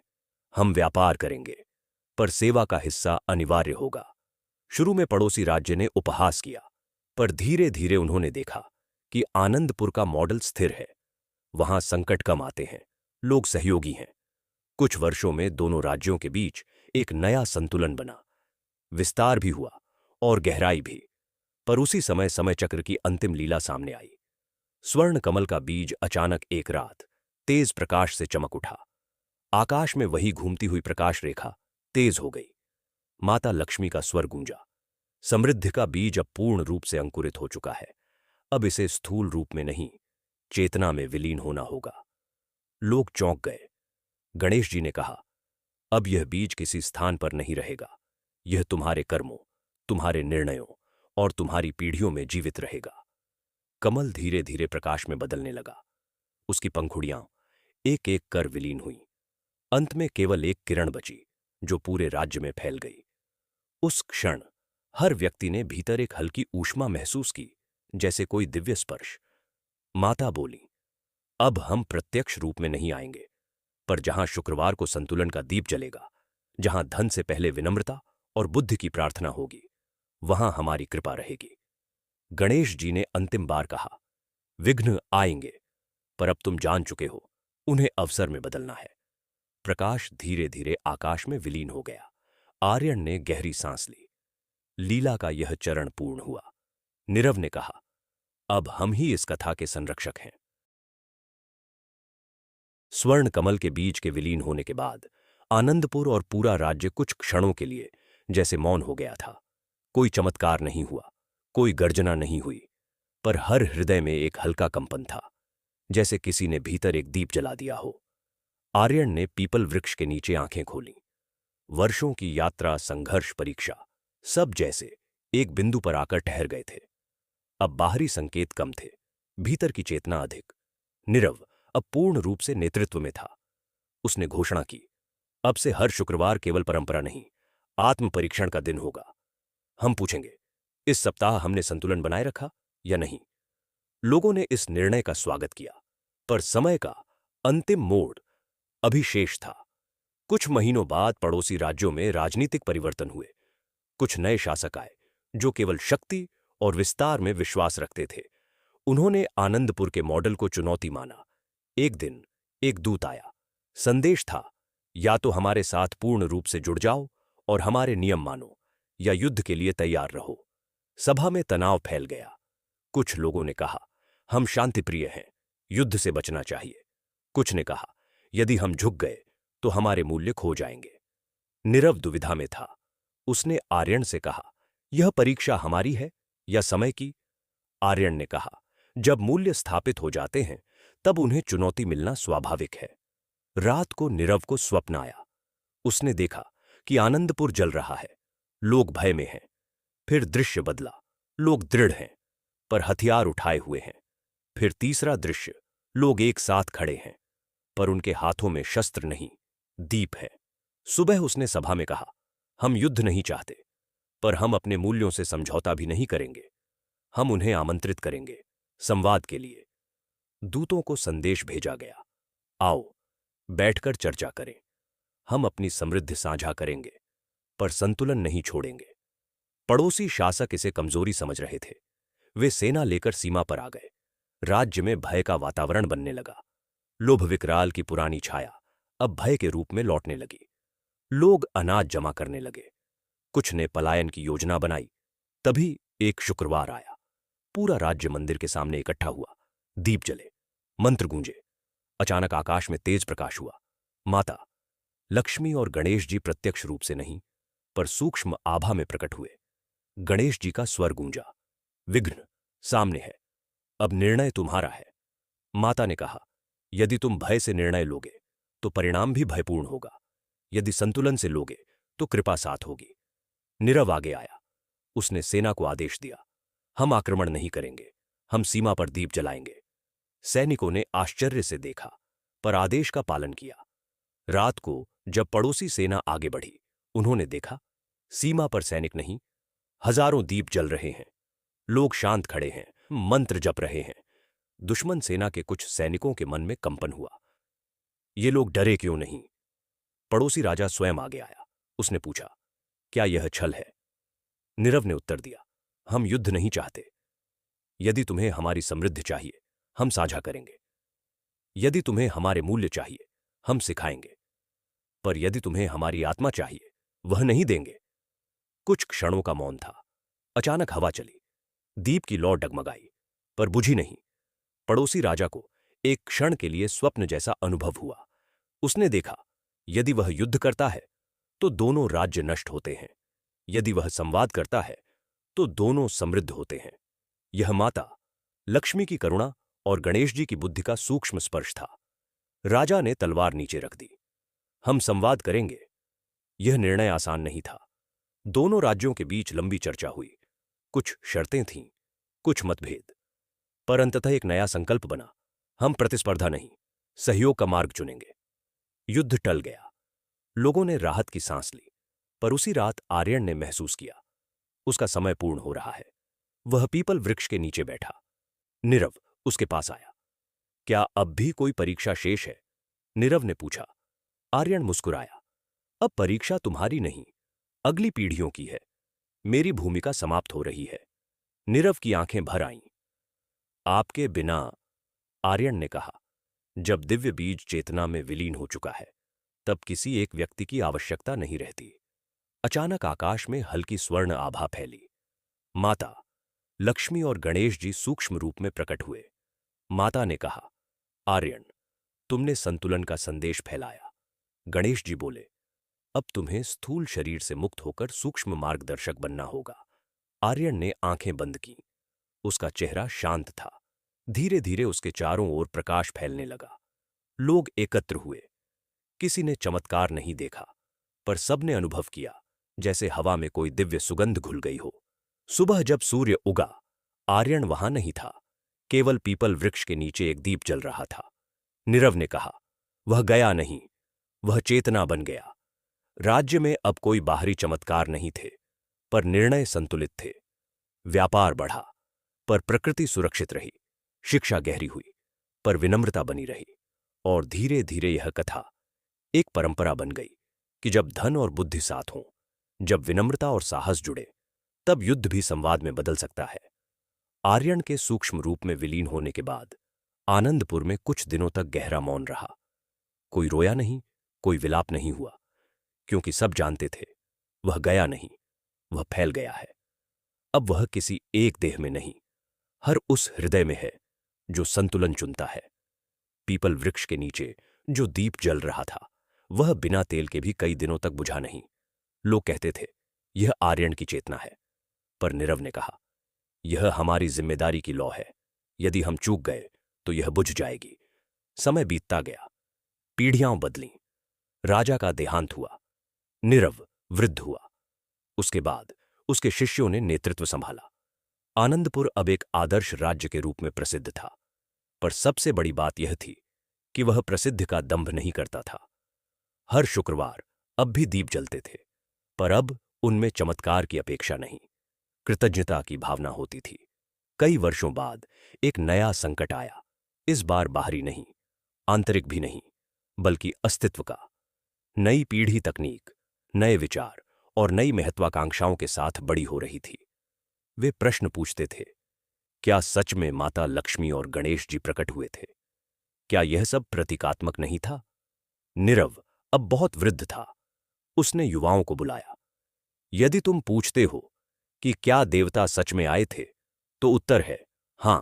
हम व्यापार करेंगे, पर सेवा का हिस्सा अनिवार्य होगा। शुरू में पड़ोसी राज्य ने उपहास किया, पर धीरे धीरे उन्होंने देखा कि आनंदपुर का मॉडल स्थिर है। वहां संकट कम आते हैं, लोग सहयोगी हैं। कुछ वर्षों में दोनों राज्यों के बीच एक नया संतुलन बना। विस्तार भी हुआ और गहराई भी। पर उसी समय समय चक्र की अंतिम लीला सामने आई। स्वर्ण कमल का बीज अचानक एक रात तेज प्रकाश से चमक उठा। आकाश में वही घूमती हुई प्रकाश रेखा तेज हो गई। माता लक्ष्मी का स्वर गूंजा, समृद्धि का बीज अब पूर्ण रूप से अंकुरित हो चुका है। अब इसे स्थूल रूप में नहीं, चेतना में विलीन होना होगा। लोग चौंक गए। गणेश जी ने कहा, अब यह बीज किसी स्थान पर नहीं रहेगा। यह तुम्हारे कर्मों, तुम्हारे निर्णयों और तुम्हारी पीढ़ियों में जीवित रहेगा। कमल धीरे धीरे प्रकाश में बदलने लगा। उसकी पंखुड़ियां एक एक कर विलीन हुईं। अंत में केवल एक किरण बची, जो पूरे राज्य में फैल गई। उस क्षण हर व्यक्ति ने भीतर एक हल्की ऊष्मा महसूस की, जैसे कोई दिव्य स्पर्श। माता बोली, अब हम प्रत्यक्ष रूप में नहीं आएंगे, पर जहां शुक्रवार को संतुलन का दीप जलेगा, जहां धन से पहले विनम्रता और बुद्धि की प्रार्थना होगी, वहां हमारी कृपा रहेगी। गणेश जी ने अंतिम बार कहा, विघ्न आएंगे, पर अब तुम जान चुके हो, उन्हें अवसर में बदलना है। प्रकाश धीरे धीरे आकाश में विलीन हो गया। आर्यन ने गहरी सांस ली। लीला का यह चरण पूर्ण हुआ। नीरव ने कहा, अब हम ही इस कथा के संरक्षक हैं। स्वर्ण कमल के बीज के विलीन होने के बाद आनंदपुर और पूरा राज्य कुछ क्षणों के लिए जैसे मौन हो गया था। कोई चमत्कार नहीं हुआ, कोई गर्जना नहीं हुई, पर हर हृदय में एक हल्का कंपन था, जैसे किसी ने भीतर एक दीप जला दिया हो। आर्यन ने पीपल वृक्ष के नीचे आंखें खोलीं। वर्षों की यात्रा, संघर्ष, परीक्षा, सब जैसे एक बिंदु पर आकर ठहर गए थे। अब बाहरी संकेत कम थे, भीतर की चेतना अधिक। नीरव अब पूर्ण रूप से नेतृत्व में था। उसने घोषणा की, अब से हर शुक्रवार केवल परंपरा नहीं, आत्म परीक्षण का दिन होगा। हम पूछेंगे, इस सप्ताह हमने संतुलन बनाए रखा या नहीं। लोगों ने इस निर्णय का स्वागत किया, पर समय का अंतिम मोड़ अभी शेष था। कुछ महीनों बाद पड़ोसी राज्यों में राजनीतिक परिवर्तन हुए। कुछ नए शासक आए जो केवल शक्ति और विस्तार में विश्वास रखते थे। उन्होंने आनंदपुर के मॉडल को चुनौती माना। एक दिन एक दूत आया। संदेश था, या तो हमारे साथ पूर्ण रूप से जुड़ जाओ और हमारे नियम मानो, या युद्ध के लिए तैयार रहो। सभा में तनाव फैल गया। कुछ लोगों ने कहा, हम शांतिप्रिय हैं, युद्ध से बचना चाहिए। कुछ ने कहा, यदि हम झुक गए तो हमारे मूल्य खो जाएंगे। नीरव दुविधा में था। उसने आर्यन से कहा, यह परीक्षा हमारी है या समय की? आर्यन ने कहा, जब मूल्य स्थापित हो जाते हैं तब उन्हें चुनौती मिलना स्वाभाविक है। रात को नीरव को स्वप्न आया। उसने देखा कि आनंदपुर जल रहा है, लोग भय में हैं। फिर दृश्य बदला, लोग दृढ़ हैं पर हथियार उठाए हुए हैं। फिर तीसरा दृश्य, लोग एक साथ खड़े हैं पर उनके हाथों में शस्त्र नहीं, दीप है। सुबह उसने सभा में कहा, हम युद्ध नहीं चाहते, पर हम अपने मूल्यों से समझौता भी नहीं करेंगे। हम उन्हें आमंत्रित करेंगे संवाद के लिए। दूतों को संदेश भेजा गया, आओ बैठकर चर्चा करें। हम अपनी समृद्धि साझा करेंगे पर संतुलन नहीं छोड़ेंगे। पड़ोसी शासक इसे कमजोरी समझ रहे थे। वे सेना लेकर सीमा पर आ गए। राज्य में भय का वातावरण बनने लगा। लोभ विकराल की पुरानी छाया अब भय के रूप में लौटने लगी। लोग अनाज जमा करने लगे। कुछ ने पलायन की योजना बनाई। तभी एक शुक्रवार आया। पूरा राज्य मंदिर के सामने इकट्ठा हुआ। दीप जले, मंत्र गूंजे। अचानक आकाश में तेज प्रकाश हुआ। माता लक्ष्मी और गणेश जी प्रत्यक्ष रूप से नहीं, पर सूक्ष्म आभा में प्रकट हुए। गणेश जी का स्वर गूंजा, विघ्न सामने है, अब निर्णय तुम्हारा है। माता ने कहा, यदि तुम भय से निर्णय लोगे तो परिणाम भी भयपूर्ण होगा। यदि संतुलन से लोगे तो कृपा साथ होगी। नीरव आगे आया। उसने सेना को आदेश दिया, हम आक्रमण नहीं करेंगे, हम सीमा पर दीप जलाएंगे। सैनिकों ने आश्चर्य से देखा, पर आदेश का पालन किया। रात को जब पड़ोसी सेना आगे बढ़ी, उन्होंने देखा सीमा पर सैनिक नहीं, हजारों दीप जल रहे हैं। लोग शांत खड़े हैं, मंत्र जप रहे हैं। दुश्मन सेना के कुछ सैनिकों के मन में कंपन हुआ। ये लोग डरे क्यों नहीं? पड़ोसी राजा स्वयं आगे आया। उसने पूछा, क्या यह छल है? नीरव ने उत्तर दिया, हम युद्ध नहीं चाहते। यदि तुम्हें हमारी समृद्धि चाहिए, हम साझा करेंगे। यदि तुम्हें हमारे मूल्य चाहिए, हम सिखाएंगे। पर यदि तुम्हें हमारी आत्मा चाहिए, वह नहीं देंगे। कुछ क्षणों का मौन था। अचानक हवा चली। दीप की लौ डगमगाई, पर बुझी नहीं। पड़ोसी राजा को एक क्षण के लिए स्वप्न जैसा अनुभव हुआ। उसने देखा, यदि वह युद्ध करता है तो दोनों राज्य नष्ट होते हैं। यदि वह संवाद करता है तो दोनों समृद्ध होते हैं। यह माता लक्ष्मी की करुणा और गणेश जी की बुद्धि का सूक्ष्म स्पर्श था। राजा ने तलवार नीचे रख दी। हम संवाद करेंगे। यह निर्णय आसान नहीं था। दोनों राज्यों के बीच लंबी चर्चा हुई। कुछ शर्तें थीं, कुछ मतभेद, पर अंततः एक नया संकल्प बना, हम प्रतिस्पर्धा नहीं, सहयोग का मार्ग चुनेंगे। युद्ध टल गया। लोगों ने राहत की सांस ली, पर उसी रात आर्यन ने महसूस किया, उसका समय पूर्ण हो रहा है। वह पीपल वृक्ष के नीचे बैठा। नीरव उसके पास आया। क्या अब भी कोई परीक्षा शेष है? नीरव ने पूछा। आर्यन मुस्कुराया, अब परीक्षा तुम्हारी नहीं, अगली पीढ़ियों की है। मेरी भूमिका समाप्त हो रही है। नीरव की आंखें भर आईं। आपके बिना, आर्यन ने कहा, जब दिव्य बीज चेतना में विलीन हो चुका है तब किसी एक व्यक्ति की आवश्यकता नहीं रहती। अचानक आकाश में हल्की स्वर्ण आभा फैली। माता लक्ष्मी और गणेश जी सूक्ष्म रूप में प्रकट हुए। माता ने कहा, आर्यन, तुमने संतुलन का संदेश फैलाया। गणेश जी बोले, अब तुम्हें स्थूल शरीर से मुक्त होकर सूक्ष्म मार्गदर्शक बनना होगा। आर्यन ने आंखें बंद की। उसका चेहरा शांत था। धीरे धीरे उसके चारों ओर प्रकाश फैलने लगा। लोग एकत्र हुए। किसी ने चमत्कार नहीं देखा, पर सबने अनुभव किया जैसे हवा में कोई दिव्य सुगंध घुल गई हो। सुबह जब सूर्य उगा, आर्यन वहां नहीं था। केवल पीपल वृक्ष के नीचे एक दीप जल रहा था। नीरव ने कहा, वह गया नहीं, वह चेतना बन गया। राज्य में अब कोई बाहरी चमत्कार नहीं थे, पर निर्णय संतुलित थे। व्यापार बढ़ा, पर प्रकृति सुरक्षित रही। शिक्षा गहरी हुई, पर विनम्रता बनी रही। और धीरे धीरे यह कथा एक परंपरा बन गई कि जब धन और बुद्धि साथ हों, जब विनम्रता और साहस जुड़े, तब युद्ध भी संवाद में बदल सकता है। आर्यन के सूक्ष्म रूप में विलीन होने के बाद आनंदपुर में कुछ दिनों तक गहरा मौन रहा। कोई रोया नहीं, कोई विलाप नहीं हुआ, क्योंकि सब जानते थे वह गया नहीं, वह फैल गया है। अब वह किसी एक देह में नहीं, हर उस हृदय में है जो संतुलन चुनता है। पीपल वृक्ष के नीचे जो दीप जल रहा था, वह बिना तेल के भी कई दिनों तक बुझा नहीं। लोग कहते थे यह आर्यन की चेतना है, पर नीरव ने कहा, यह हमारी जिम्मेदारी की लौ है। यदि हम चूक गए तो यह बुझ जाएगी। समय बीतता गया, पीढ़ियां बदलीं। राजा का देहांत हुआ, नीरव वृद्ध हुआ। उसके बाद उसके शिष्यों ने नेतृत्व संभाला। आनंदपुर अब एक आदर्श राज्य के रूप में प्रसिद्ध था। पर सबसे बड़ी बात यह थी कि वह प्रसिद्धि का दंभ नहीं करता था। हर शुक्रवार अब भी दीप जलते थे, पर अब उनमें चमत्कार की अपेक्षा नहीं, कृतज्ञता की भावना होती थी। कई वर्षों बाद एक नया संकट आया। इस बार बाहरी नहीं, आंतरिक भी नहीं, बल्कि अस्तित्व का। नई पीढ़ी तकनीक, नए विचार और नई महत्वाकांक्षाओं के साथ बड़ी हो रही थी। वे प्रश्न पूछते थे, क्या सच में माता लक्ष्मी और गणेश जी प्रकट हुए थे? क्या यह सब प्रतीकात्मक नहीं था? नीरव अब बहुत वृद्ध था। उसने युवाओं को बुलाया। यदि तुम पूछते हो कि क्या देवता सच में आए थे, तो उत्तर है हां,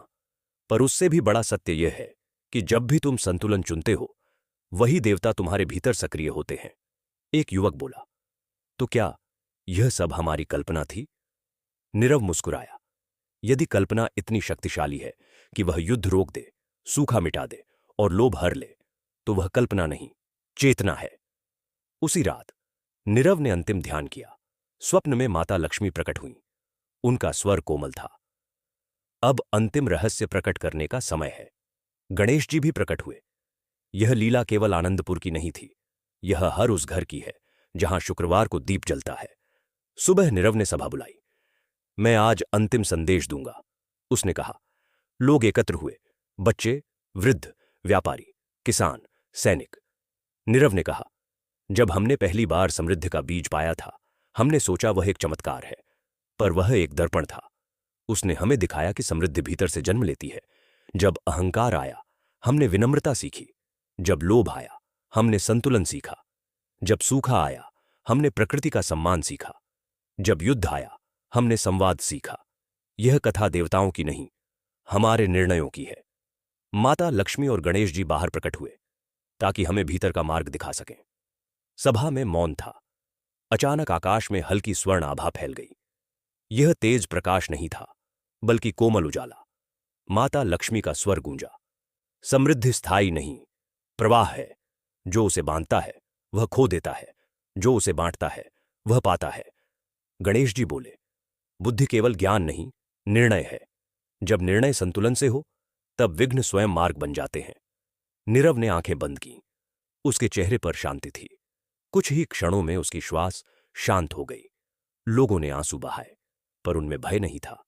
पर उससे भी बड़ा सत्य यह है कि जब भी तुम संतुलन चुनते हो, वही देवता तुम्हारे भीतर सक्रिय होते हैं। एक युवक बोला, तो क्या यह सब हमारी कल्पना थी? नीरव मुस्कुराया। यदि कल्पना इतनी शक्तिशाली है कि वह युद्ध रोक दे, सूखा मिटा दे और लोभ हर ले, तो वह कल्पना नहीं, चेतना है। उसी रात नीरव ने अंतिम ध्यान किया। स्वप्न में माता लक्ष्मी प्रकट हुईं। उनका स्वर कोमल था। अब अंतिम रहस्य प्रकट करने का समय है। गणेश जी भी प्रकट हुए। यह लीला केवल आनंदपुर की नहीं थी, यह हर उस घर की है जहां शुक्रवार को दीप जलता है। सुबह नीरव ने सभा बुलाई। मैं आज अंतिम संदेश दूंगा, उसने कहा। लोग एकत्र हुए, बच्चे, वृद्ध, व्यापारी, किसान, सैनिक। नीरव ने कहा, जब हमने पहली बार समृद्धि का बीज पाया था, हमने सोचा वह एक चमत्कार है, पर वह एक दर्पण था। उसने हमें दिखाया कि समृद्धि भीतर से जन्म लेती है। जब अहंकार आया, हमने विनम्रता सीखी। जब लोभ आया, हमने संतुलन सीखा। जब सूखा आया, हमने प्रकृति का सम्मान सीखा। जब युद्ध आया, हमने संवाद सीखा। यह कथा देवताओं की नहीं, हमारे निर्णयों की है। माता लक्ष्मी और गणेश जी बाहर प्रकट हुए ताकि हमें भीतर का मार्ग दिखा सकें। सभा में मौन था। अचानक आकाश में हल्की स्वर्ण आभा फैल गई। यह तेज प्रकाश नहीं था, बल्कि कोमल उजाला। माता लक्ष्मी का स्वर गूंजा, समृद्धि स्थायी नहीं, प्रवाह है। जो उसे बांधता है वह खो देता है, जो उसे बांटता है वह पाता है। गणेश जी बोले, बुद्धि केवल ज्ञान नहीं, निर्णय है। जब निर्णय संतुलन से हो, तब विघ्न स्वयं मार्ग बन जाते हैं। नीरव ने आंखें बंद की। उसके चेहरे पर शांति थी। कुछ ही क्षणों में उसकी श्वास शांत हो गई। लोगों ने आंसू बहाए, पर उनमें भय नहीं था।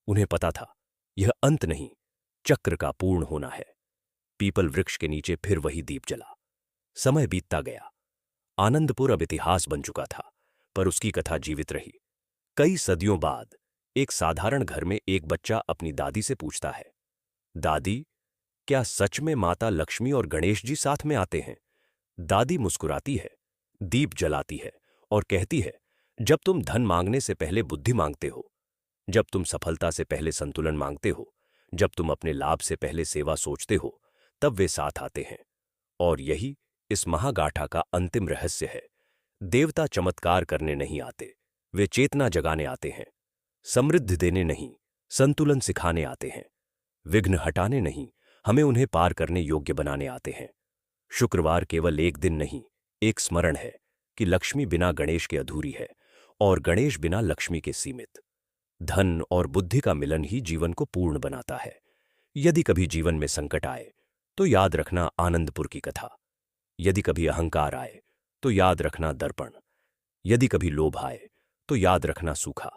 उन्हें पता था यह अंत नहीं, चक्र का पूर्ण होना है। पीपल वृक्ष के नीचे फिर वही दीप जला। समय बीतता गया। आनंदपुर अब इतिहास बन चुका था, पर उसकी कथा जीवित रही। कई सदियों बाद एक साधारण घर में एक बच्चा अपनी दादी से पूछता है, दादी, क्या सच में माता लक्ष्मी और गणेश जी साथ में आते हैं? दादी मुस्कुराती है, दीप जलाती है और कहती है, जब तुम धन मांगने से पहले बुद्धि मांगते हो, जब तुम सफलता से पहले संतुलन मांगते हो, जब तुम अपने लाभ से पहले सेवा सोचते हो, तब वे साथ आते हैं। और यही इस महागाथा का अंतिम रहस्य है। देवता चमत्कार करने नहीं आते, वे चेतना जगाने आते हैं। समृद्धि देने नहीं, संतुलन सिखाने आते हैं। विघ्न हटाने नहीं, हमें उन्हें पार करने योग्य बनाने आते हैं। शुक्रवार केवल एक दिन नहीं, एक स्मरण है कि लक्ष्मी बिना गणेश के अधूरी है और गणेश बिना लक्ष्मी के सीमित। धन और बुद्धि का मिलन ही जीवन को पूर्ण बनाता है। यदि कभी जीवन में संकट आए तो याद रखना आनंदपुर की कथा। यदि कभी अहंकार आए तो याद रखना दर्पण। यदि कभी लोभ आए तो याद रखना सूखा।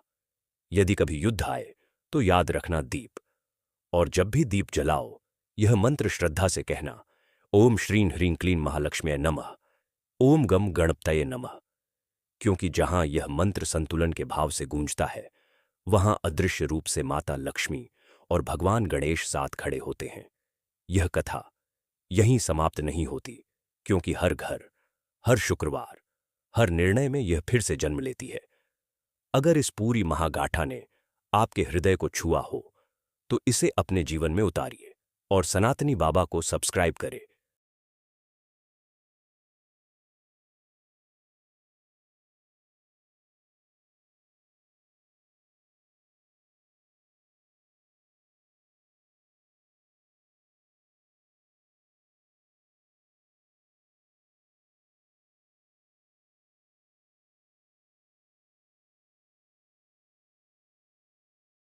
यदि कभी युद्ध आए तो याद रखना दीप। और जब भी दीप जलाओ, यह मंत्र श्रद्धा से कहना, ओम श्रीं ह्रीं क्लीं महालक्ष्म्यै नमः, ओम गम गणपतये नमः। क्योंकि जहां यह मंत्र संतुलन के भाव से गूंजता है, वहां अदृश्य रूप से माता लक्ष्मी और भगवान गणेश साथ खड़े होते हैं। यह कथा यहीं समाप्त नहीं होती, क्योंकि हर घर, हर शुक्रवार, हर निर्णय में यह फिर से जन्म लेती है। अगर इस पूरी महागाथा ने आपके हृदय को छुआ हो, तो इसे अपने जीवन में उतारिए और सनातनी बाबा को सब्सक्राइब करें